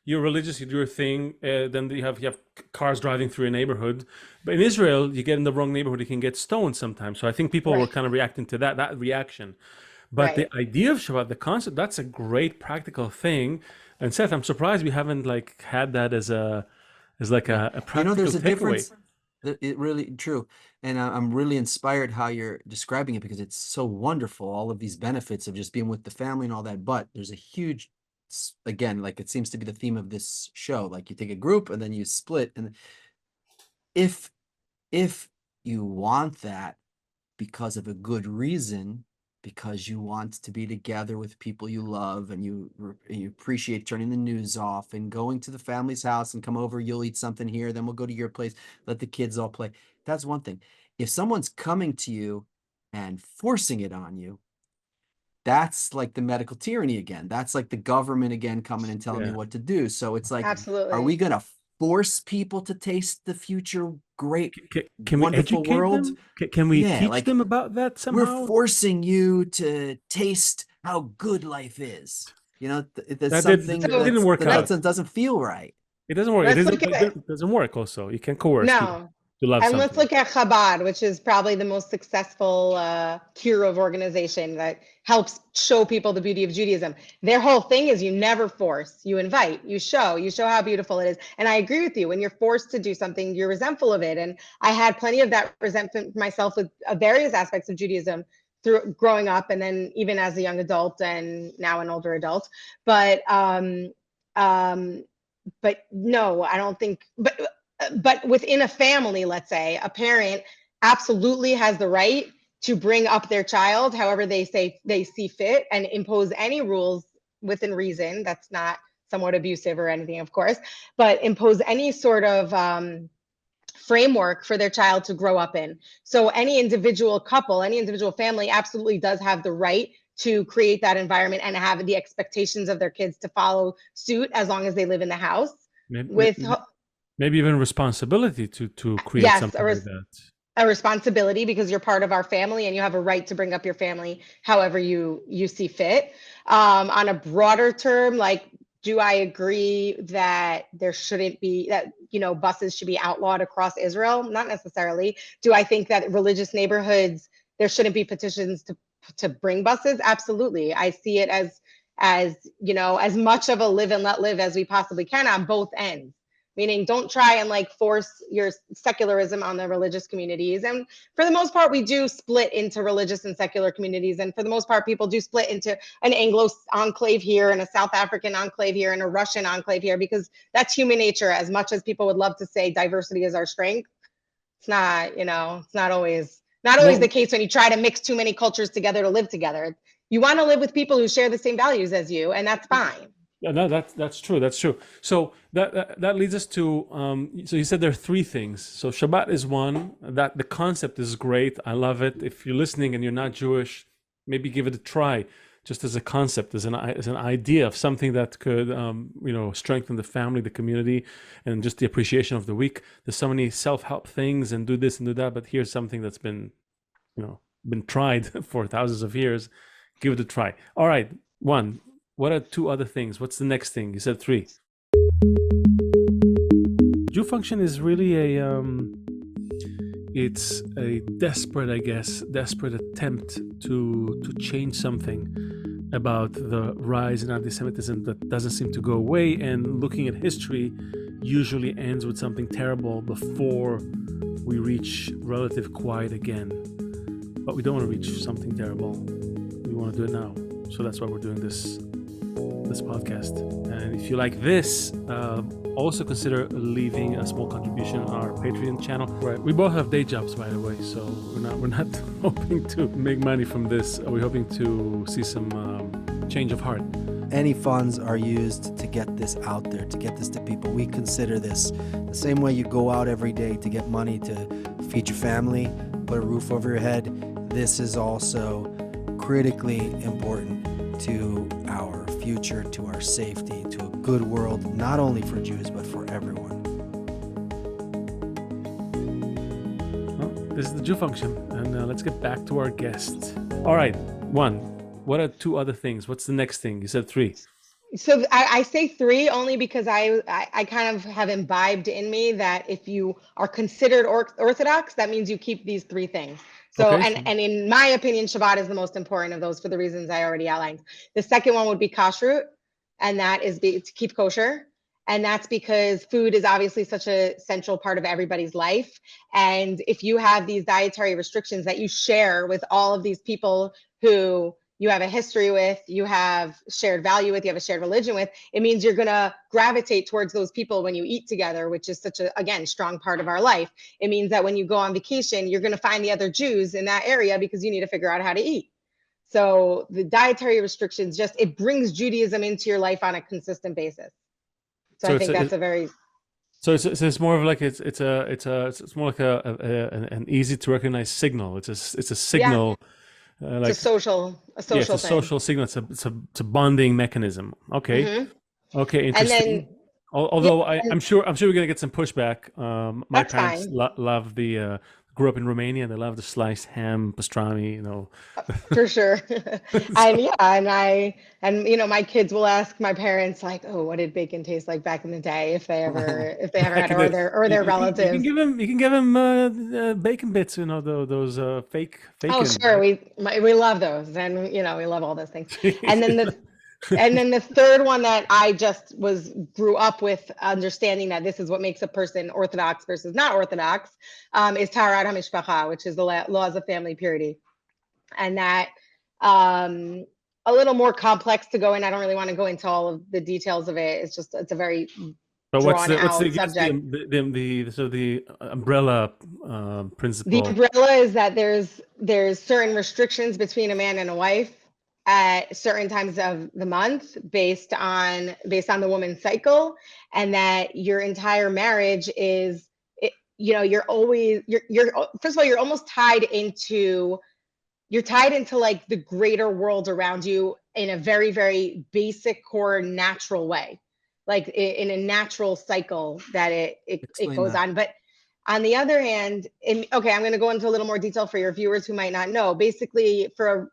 you're religious, you do your thing. Then you have cars driving through your neighborhood. But in Israel, you get in the wrong neighborhood, you can get stoned sometimes. So I think people were kind of reacting to that reaction. But the idea of Shabbat, the concept, that's a great practical thing. And Seth, I'm surprised we haven't like had that as a practical there's a takeaway. difference. It really true. And I'm really inspired how you're describing it because it's so wonderful. All of these benefits of just being with the family and all that. But there's a huge, again, like it seems to be the theme of this show. Like you take a group and then you split. And if you want that because of a good reason, because you want to be together with people you love and you appreciate turning the news off and going to the family's house and come over, you'll eat something here, then we'll go to your place, let the kids all play. That's one thing. If someone's coming to you and forcing it on you, that's like the medical tyranny again. That's like the government again coming and telling me what to do. So it's like, absolutely. Are we going to force people to taste the future great, can wonderful we educate world? them? Can we teach them about that somehow? We're forcing you to taste how good life is. There's something that didn't work out. That doesn't feel right. It doesn't work. It doesn't work also. You can't coerce people to love something. Let's look at Chabad, which is probably the most successful Kirov organization that helps show people the beauty of Judaism. Their whole thing is you never force, you invite, you show how beautiful it is. And I agree with you. When you're forced to do something, you're resentful of it. And I had plenty of that resentment myself with various aspects of Judaism through growing up and then even as a young adult and now an older adult. But no, I don't think, but within a family, let's say, a parent absolutely has the right to bring up their child however they see fit and impose any rules within reason. That's not somewhat abusive or anything, of course, but impose any sort of framework for their child to grow up in. So any individual couple, any individual family absolutely does have the right to create that environment and have the expectations of their kids to follow suit as long as they live in the house. Maybe even responsibility to create something like that. A responsibility because you're part of our family and you have a right to bring up your family however you see fit. On a broader term, like, do I agree that there shouldn't be that, buses should be outlawed across Israel? Not necessarily. Do I think that religious neighborhoods, there shouldn't be petitions to to bring buses, absolutely. I see it as you know, as much of a live and let live as we possibly can on both ends. Meaning, don't try and like force your secularism on the religious communities. And for the most part, we do split into religious and secular communities. And for the most part, people do split into an Anglo enclave here and a South African enclave here and a Russian enclave here, because that's human nature. As much as people would love to say diversity is our strength, it's not, you know, it's not always the case when you try to mix too many cultures together to live together. You want to live with people who share the same values as you, and that's fine. Yeah, no, that's true. That's true. So that leads us to so you said there are three things. So Shabbat is one. That the concept is great. I love it. If you're listening and you're not Jewish, maybe give it a try, just as a concept, as an idea of something that could you know, strengthen the family, the community, and just the appreciation of the week. There's so many self-help things and do this and do that, but here's something that's been, you know, been tried for thousands of years. Give it a try. All right, one. What are two other things? What's the next thing? You said three. Jew function is really it's a desperate attempt to change something about the rise in anti-Semitism that doesn't seem to go away. And looking at history usually ends with something terrible before we reach relative quiet again. But we don't want to reach something terrible. We want to do it now. So that's why we're doing this podcast. And if you like this, also consider leaving a small contribution on our Patreon channel. Right, we both have day jobs, by the way, so we're not hoping to make money from this. We're hoping to see some change of heart. Any funds are used to get this out there, to get this to people. We consider this the same way you go out every day to get money to feed your family, put a roof over your head. This is also critically important to our future, to our safety, to a good world, not only for Jews, but for everyone. Well, this is the Jew function, and let's get back to our guest. All right, one. What are two other things? What's the next thing? You said three. So I say three only because I kind of have imbibed in me that if you are considered Orthodox, that means you keep these three things. So, Okay. and in my opinion, Shabbat is the most important of those for the reasons I already outlined. The second one would be kashrut, and that is to keep kosher. And that's because food is obviously such a central part of everybody's life. And if you have these dietary restrictions that you share with all of these people who you have a history with, you have shared value with, you have a shared religion with, it means you're going to gravitate towards those people when you eat together, which is such a, again, strong part of our life. It means that when you go on vacation, you're going to find the other Jews in that area because you need to figure out how to eat. So the dietary restrictions it brings Judaism into your life on a consistent basis. So I think that's a very... So it's more of like it's more like an easy to recognize signal. It's a signal. Yeah. Like, it's a social thing. A social signal. It's a bonding mechanism. Okay. Mm-hmm. Okay. Interesting. And then, although yeah, I'm sure we're gonna get some pushback. My parents love grew up in Romania. They love the sliced ham, pastrami. You know. For sure. And you know, my kids will ask my parents like, "Oh, what did bacon taste like back in the day?" If they ever had it, or their relatives. You can give them bacon bits. You know, those fake. Oh, sure. We love those, and you know, we love all those things. And then the third one that I just grew up with, understanding that this is what makes a person Orthodox versus not Orthodox, is Taharat HaMishpacha, which is the laws of family purity. And that a little more complex to go in. I don't really want to go into all of the details of it. It's a very what's the subject. The umbrella principle? The umbrella is that there's certain restrictions between a man and a wife at certain times of the month based on the woman's cycle, and that your entire marriage is, you know, you're first of all, you're almost tied into like the greater world around you in a very, very basic, core, natural way, like in a natural cycle that it goes on. But on the other hand, I'm going to go into a little more detail for your viewers who might not know. Basically, for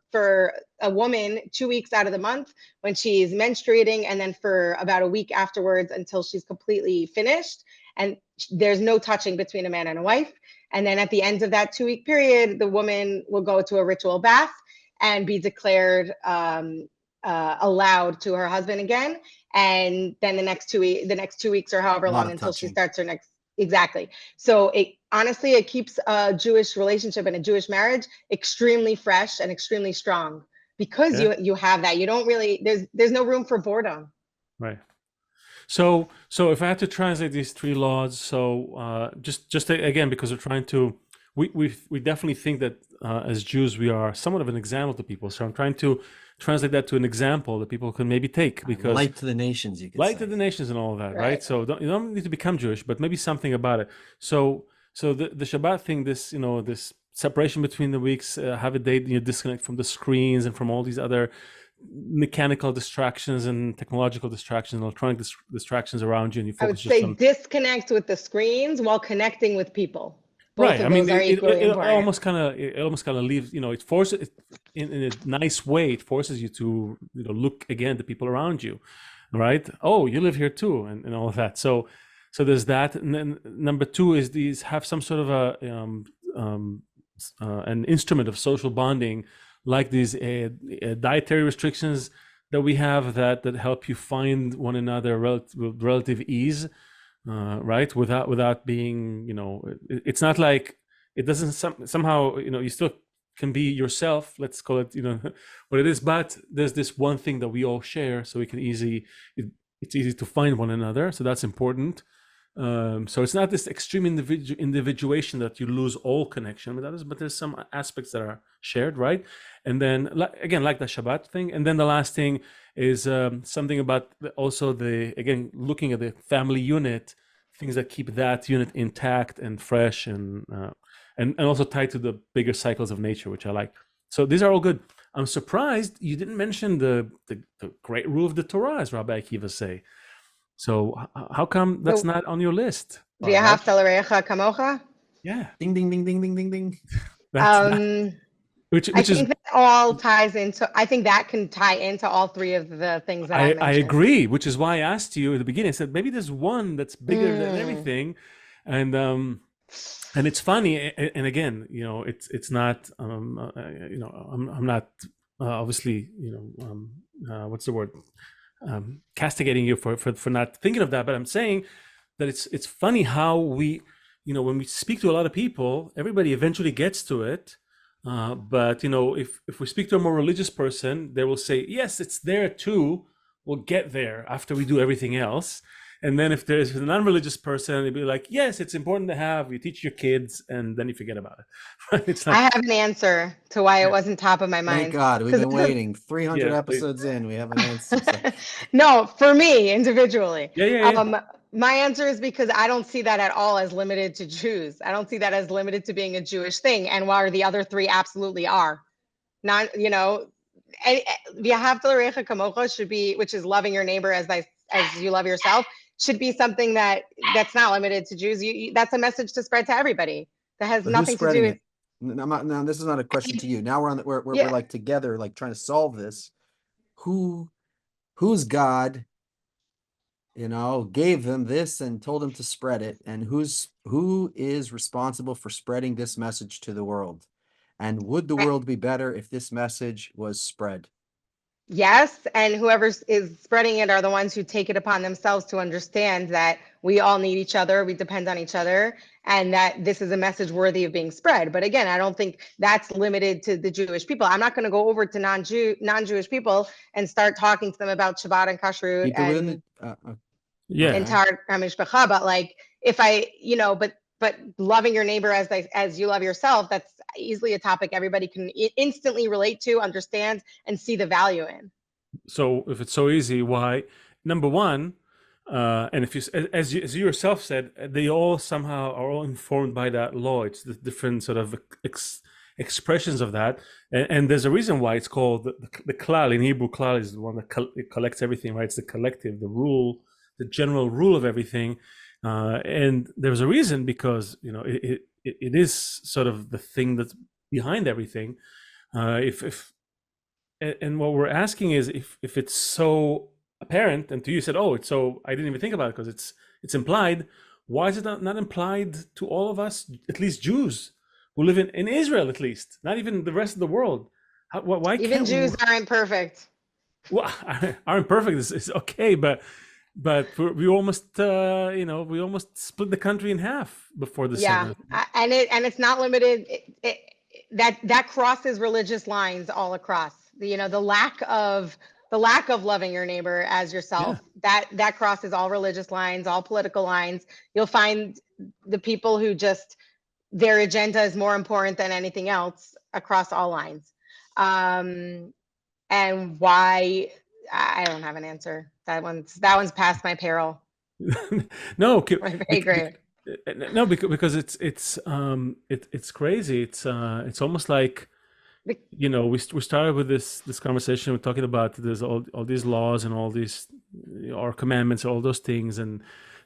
a woman, 2 weeks out of the month, when she's menstruating, and then for about a week afterwards until she's completely finished, and there's no touching between a man and a wife. And then at the end of that 2 week period, the woman will go to a ritual bath, and be declared allowed to her husband again. And then the next 2 weeks or however long until she starts her next. Exactly. So it honestly, it keeps a Jewish relationship and a Jewish marriage extremely fresh and extremely strong, because you have that. You don't really, there's no room for boredom. Right. So if I had to translate these 3 laws, so just again, because we're trying to, we definitely think that as Jews we are somewhat of an example to people. So I'm trying to translate that to an example that people can maybe take, because light to the nations, you could light say. to the nations and all of that, right? So you don't need to become Jewish, but maybe something about it. So the Shabbat thing, this this separation between the weeks, have a day, disconnect from the screens and from all these other mechanical distractions and technological distractions, electronic distractions around you, and you focus I would say disconnect with the screens while connecting with people. Both of those are equally important. It almost kind of leaves, it forces it in a nice way. It forces you to look again at the people around you, right? Oh, you live here too, and all of that. So there's that. And then number 2 is these have some sort of an instrument of social bonding, like these dietary restrictions that we have that help you find one another with relative ease. Right, without being, it's not like it doesn't somehow, you still can be yourself, let's call it, what it is, but there's this one thing that we all share, so we can it's easy to find one another, so that's important. So it's not this extreme individuation that you lose all connection with others, but there's some aspects that are shared, right? And then again, like the Shabbat thing. And then the last thing is something about also looking at the family unit, things that keep that unit intact and fresh, and also tied to the bigger cycles of nature, which I like. So these are all good. I'm surprised you didn't mention the great rule of the Torah, as Rabbi Akiva say. So how come that's not on your list? V'ahavta l'reacha kamocha? Yeah. Ding, ding, ding, ding, ding, ding, ding. Which I think that all ties into, I think that can tie into all 3 of the things that I mentioned. I agree, which is why I asked you at the beginning. I said, maybe there's one that's bigger than everything. And it's funny. And again, it's not, I'm not obviously, what's the word? Castigating you for not thinking of that, but I'm saying that it's funny how we, when we speak to a lot of people, everybody eventually gets to it, but if we speak to a more religious person, they will say, yes, it's there too, we'll get there after we do everything else. And then if there's a non-religious person, they'd be like, yes, it's important to have, you teach your kids, and then you forget about it. It's not, I have an answer to why it wasn't top of my mind. Thank God, we've been waiting 300 episodes in. We have an answer. So. No, for me individually. Yeah. My answer is because I don't see that at all as limited to Jews. I don't see that as limited to being a Jewish thing. And while the other 3 absolutely are. Not, v'ahavta l'reacha kamocha should be, which is loving your neighbor as you love yourself, should be something that's not limited to Jews. That's a message to spread to everybody. That has nothing to do with. Now, this is not a question to you. Now we're like together, like trying to solve this. Whose God, gave them this and told them to spread it, and who is responsible for spreading this message to the world? And would the world be better if this message was spread? Yes, and whoever is spreading it are the ones who take it upon themselves to understand that we all need each other, we depend on each other, and that this is a message worthy of being spread. But again, I don't think that's limited to the Jewish people. I'm not going to go over to non-Jewish people and start talking to them about Shabbat and Kashrut and Tar HaMishpacha. But like, if I, but loving your neighbor as you love yourself, that's easily a topic everybody can instantly relate to, understand, and see the value in. So if it's so easy, why? Number one, and if you, as you yourself said, they all somehow are all informed by that law. It's the different sort of expressions of that, and there's a reason why it's called the klal. In Hebrew, klal is the one that collects everything, right? It's the collective, the rule, the general rule of everything. And there's a reason, because it is sort of the thing that's behind everything. And what we're asking is if it's so apparent, and to you said, oh, it's so, I didn't even think about it because it's implied. Why is it not implied to all of us, at least Jews who live in Israel, at least, not even the rest of the world? Why Even can't we? Jews aren't perfect. Well, aren't perfect is okay, but we almost we almost split the country in half before the Yeah, Senate. and it's not limited. That crosses religious lines all across. The lack of loving your neighbor as Yeah. yourself, that crosses all religious lines, all political lines. You'll find the people who just their agenda is more important than anything else across all lines. And why? I don't have an answer. That one's past my peril. No, My pay grade. no, because it's crazy. It's almost like, we started with this conversation. We're talking about there's all these laws and all these our commandments, all those things and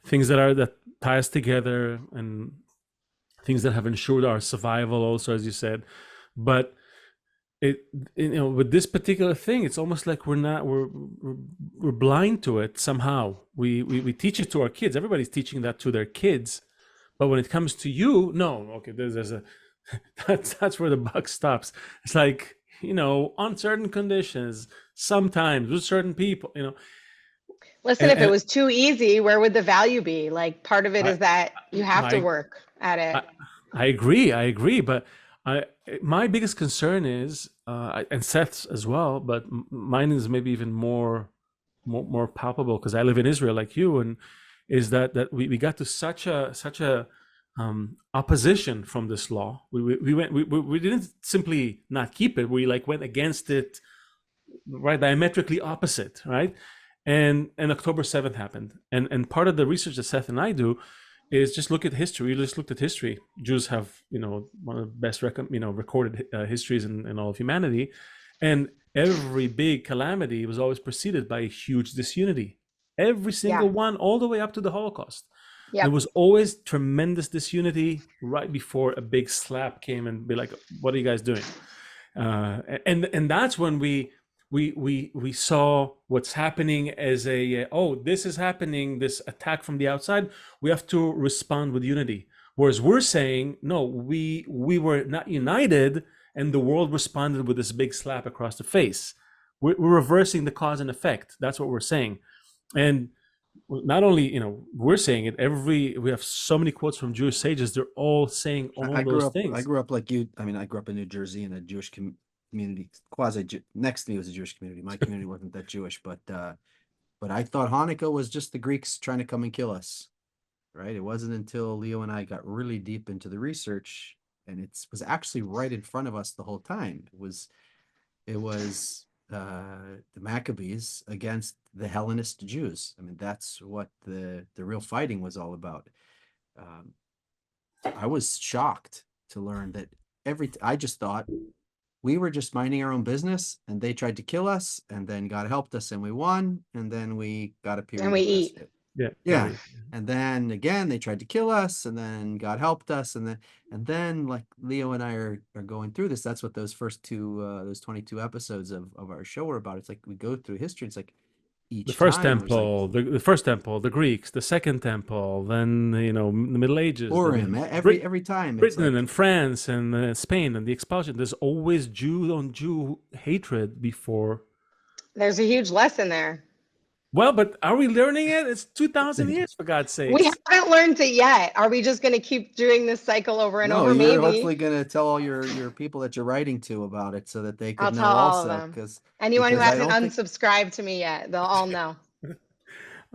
things that tie us together and things that have ensured our survival also, as you said. But with this particular thing, it's almost like we're blind to it somehow. We teach it to our kids. Everybody's teaching that to their kids, but when it comes to you, no. Okay, there's a that's where the buck stops. It's like, on certain conditions, sometimes with certain people, Listen, if it and was too easy, where would the value be? Like, part of it I, is that you have to I work at it. I agree, but my biggest concern is, and Seth's as well, but mine is maybe even more palpable because I live in Israel like you, and is that we got to such a opposition from this law. We didn't simply not keep it. We went against it, right, diametrically opposite, right? And October 7th happened, and part of the research that Seth and I do is just look at history. We just looked at history. Jews have, one of the best recorded histories in all of humanity, and every big calamity was always preceded by a huge disunity. Every single one, all the way up to the Holocaust. Yep. There was always tremendous disunity right before a big slap came and be like, "What are you guys doing?" And that's when we saw what's happening as this is happening, this attack from the outside. We have to respond with unity. Whereas we're saying, no, we were not united, and the world responded with this big slap across the face. We're reversing the cause and effect. That's what we're saying. And not only, we're saying it, we have so many quotes from Jewish sages. They're all saying all those things. I grew up like you. I mean, I grew up in New Jersey in a Jewish community, next to me was a Jewish community. My community wasn't that Jewish, but I thought Hanukkah was just the Greeks trying to come and kill us, right? It wasn't until Leo and I got really deep into the research, and it was actually right in front of us the whole time. It was the Maccabees against the Hellenist Jews. I mean, that's what the real fighting was all about. I was shocked to learn that I just thought we were just minding our own business, and they tried to kill us, and then God helped us and we won, and then we got a period And we of eat. respite. Yeah. Yeah. And then again, they tried to kill us, and then God helped us. And then like Leo and I are going through this. That's what those first those 22 episodes of our show were about. It's like we go through history. It's like each The first time temple, the first temple, the Greeks, the second temple, then the Middle Ages, Purim, every time. It's Britain like, and France and Spain and the expulsion. There's always Jew on Jew hatred before. There's a huge lesson there. Well, but are we learning it? It's 2,000 years, for God's sake. We haven't learned it yet. Are we just going to keep doing this cycle over and over? you're Maybe. hopefully going to tell all your people that you're writing to about it so that they can I'll know tell all also. of them. Because anyone who because I hasn't don't think- unsubscribed to me yet, they'll all know.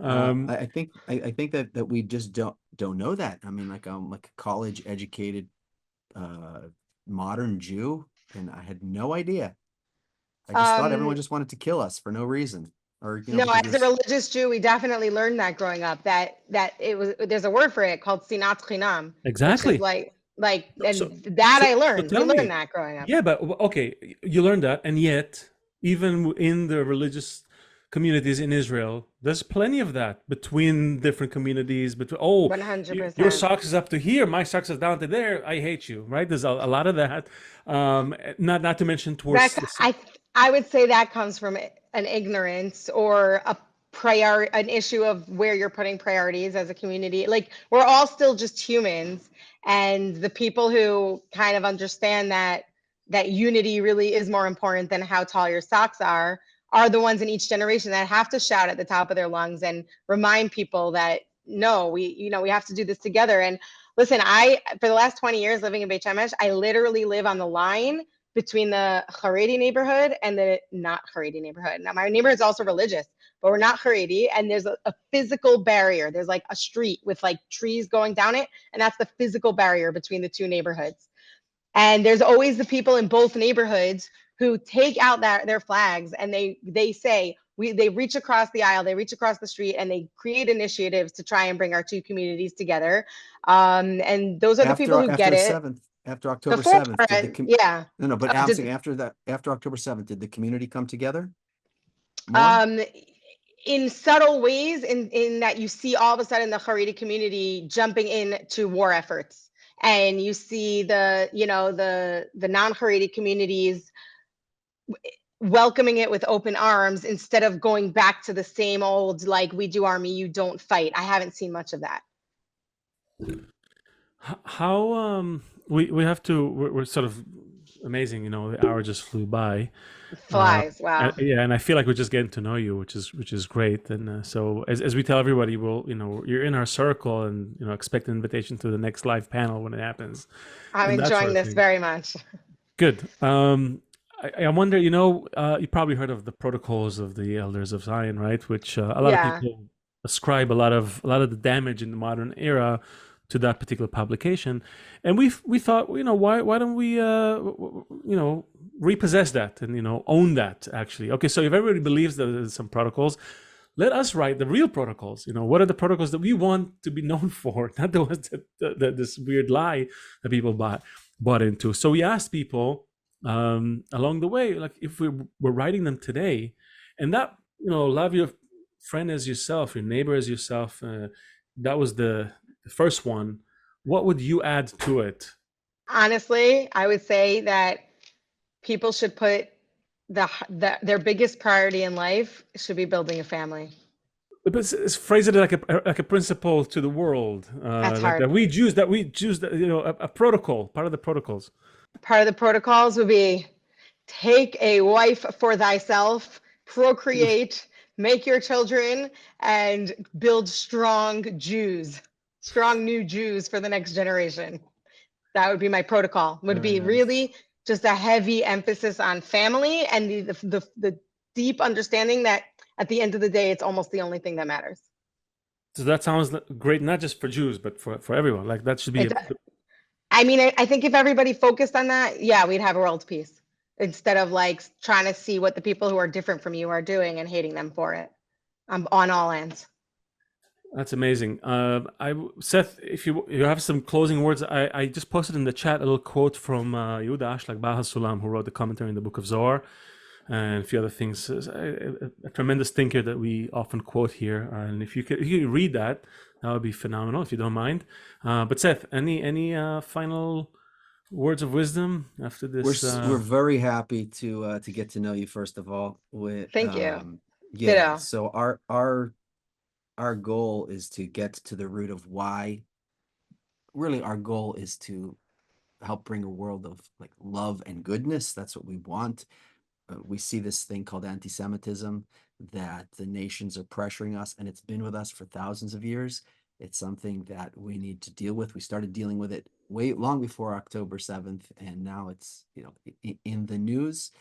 I think that we just don't know that. I mean, like I'm like a college educated modern Jew, and I had no idea. I just thought everyone just wanted to kill us for no reason. Or No, as a religious Jew, we definitely learned that growing up. That there's a word for it called sinat chinam. Exactly. I learned. tell We me. learned that growing up. Yeah, but okay, you learned that, and yet, even in the religious communities in Israel, there's plenty of that between different communities. 100%. Your socks is up to here, my socks is down to there. I hate you, right? There's a lot of that. Not to mention towards. I would say that comes from an ignorance or an issue of where you're putting priorities as a community. Like, we're all still just humans, and the people who kind of understand that that unity really is more important than how tall your socks are the ones in each generation that have to shout at the top of their lungs and remind people that no, we have to do this together. And listen, for the last 20 years living in Beit Shemesh, I literally live on the line between the Haredi neighborhood and the not Haredi neighborhood. Now, my neighborhood is also religious, but we're not Haredi, and there's a physical barrier. There's like a street with like trees going down it, and that's the physical barrier between the two neighborhoods. And there's always the people in both neighborhoods who take out their flags, and they say, they reach across the aisle, they reach across the street, and they create initiatives to try and bring our two communities together. And those are the people who get it. After October Before 7th, yeah. No, but I'm saying after October 7th, did the community come together more? In subtle ways, in that you see all of a sudden the Haredi community jumping into war efforts, and you see the non-Haredi communities welcoming it with open arms instead of going back to the same old, like, we do army, you don't fight. I haven't seen much of that. How we have to, we're sort of amazing, the hour just flew by. Flies. Wow. Yeah, and I feel like we're just getting to know you, which is great. And so as we tell everybody, we'll, you're in our circle, and expect an invitation to the next live panel when it happens. I'm enjoying this very much. Good. I wonder, you probably heard of the Protocols of the Elders of Zion, right? Which a lot of people ascribe a lot of the damage in the modern era to that particular publication. And we thought, why don't we repossess that and own that, actually. Okay, so if everybody believes that there's some protocols, let us write the real protocols. What are the protocols that we want to be known for, not the ones that this weird lie that people bought into. So we asked people along the way, like, if we were writing them today, and that, love your friend as yourself, your neighbor as yourself, that was the first one. What would you add to it? Honestly, I would say that people should put their biggest priority in life should be building a family. But phrase it like a principle to the world. That's hard. That we choose a protocol, part of the protocols. Part of the protocols would be: take a wife for thyself, procreate, make your children, and build strong new Jews for the next generation. That would be my protocol. Would be really just a heavy emphasis on family, and the deep understanding that at the end of the day, it's almost the only thing that matters. So that sounds great, not just for Jews, but for everyone. Like, that should be. I think if everybody focused on that, yeah, we'd have world peace, instead of like trying to see what the people who are different from you are doing and hating them for it on all ends. That's amazing. Seth, if you have some closing words, I just posted in the chat a little quote from Yehuda Ashlag Baal HaSulam, who wrote the commentary in the Book of Zohar, and a few other things. A tremendous thinker that we often quote here. And if you could read that, that would be phenomenal, if you don't mind. But Seth, any final words of wisdom after this? We're very happy to get to know you, first of all. Thank you. Yeah. So our goal is to get to the root of why. Really, our goal is to help bring a world of like love and goodness. That's what we want. We see this thing called anti-Semitism, that the nations are pressuring us, and it's been with us for thousands of years. It's something that we need to deal with. We started dealing with it way long before October 7th, and now it's in the news.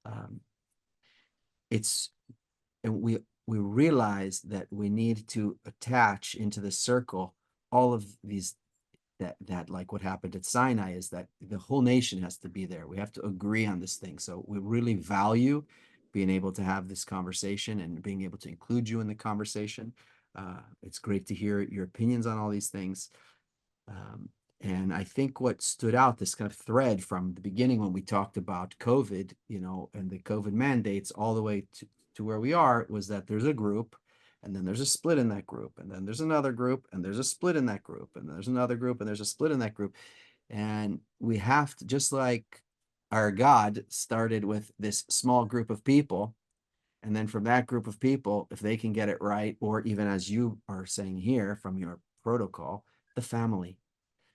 And we realize that we need to attach into the circle all of these, that like what happened at Sinai, is that the whole nation has to be there. We have to agree on this thing. So we really value being able to have this conversation and being able to include you in the conversation. It's great to hear your opinions on all these things. And I think what stood out, this kind of thread from the beginning when we talked about COVID, and the COVID mandates all the way to where we are, was that there's a group, and then there's a split in that group, and then there's another group, and there's a split in that group, and there's another group, and there's a split in that group. And we have to, just like our God started with this small group of people, and then from that group of people, if they can get it right, or even as you are saying here from your protocol, the family,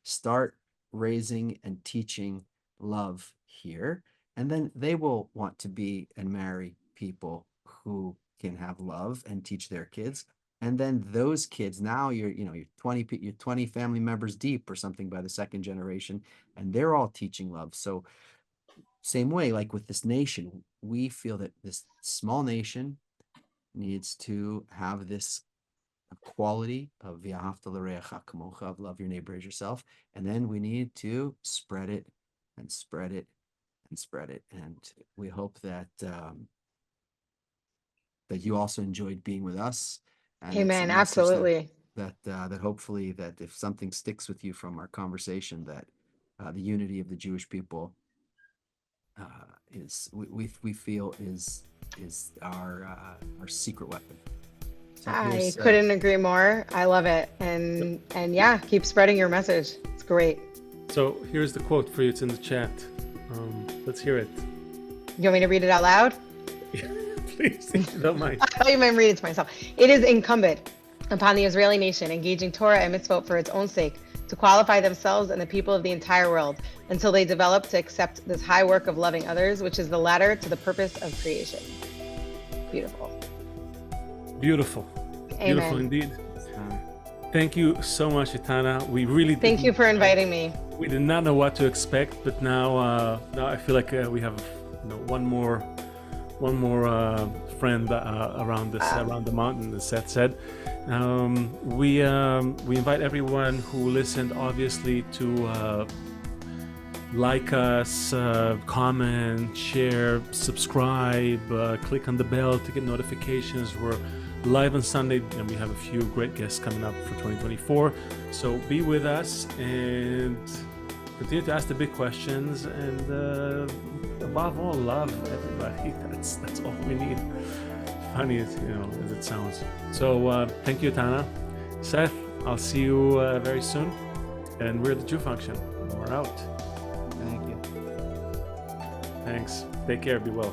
start raising and teaching love here, and then they will want to be and marry people who can have love and teach their kids. And then those kids, now you're 20 family members deep or something by the second generation, and they're all teaching love. So same way, like with this nation, we feel that this small nation needs to have this quality of v'ahavta l'reacha kamocha, of love your neighbor as yourself, and then we need to spread it and spread it and spread it. And we hope that that you also enjoyed being with us. And Amen. Absolutely. That hopefully that if something sticks with you from our conversation, that the unity of the Jewish people we feel is our secret weapon. So I couldn't agree more. I love it. And yeah, keep spreading your message. It's great. So here's the quote for you. It's in the chat. Let's hear it. You want me to read it out loud? Please, if you don't mind. I thought you might read it to myself. It is incumbent upon the Israeli nation engaging Torah and mitzvot for its own sake to qualify themselves and the people of the entire world until they develop to accept this high work of loving others, which is the ladder to the purpose of creation. Beautiful. Beautiful. Amen. Beautiful indeed. Thank you so much, Etana. We really thank you for inviting me. We did not know what to expect, but now I feel like we have one more friend around the mountain, as Seth said. We invite everyone who listened, obviously, to like us, comment, share, subscribe, click on the bell to get notifications. We're live on Sunday, and we have a few great guests coming up for 2024. So be with us and continue to ask the big questions, and above all, love everybody. That's all we need. Funny as it sounds. So thank you, Etana. Seth, I'll see you very soon. And we're the Jew Function. We're out. Thank you. Thanks. Take care. Be well.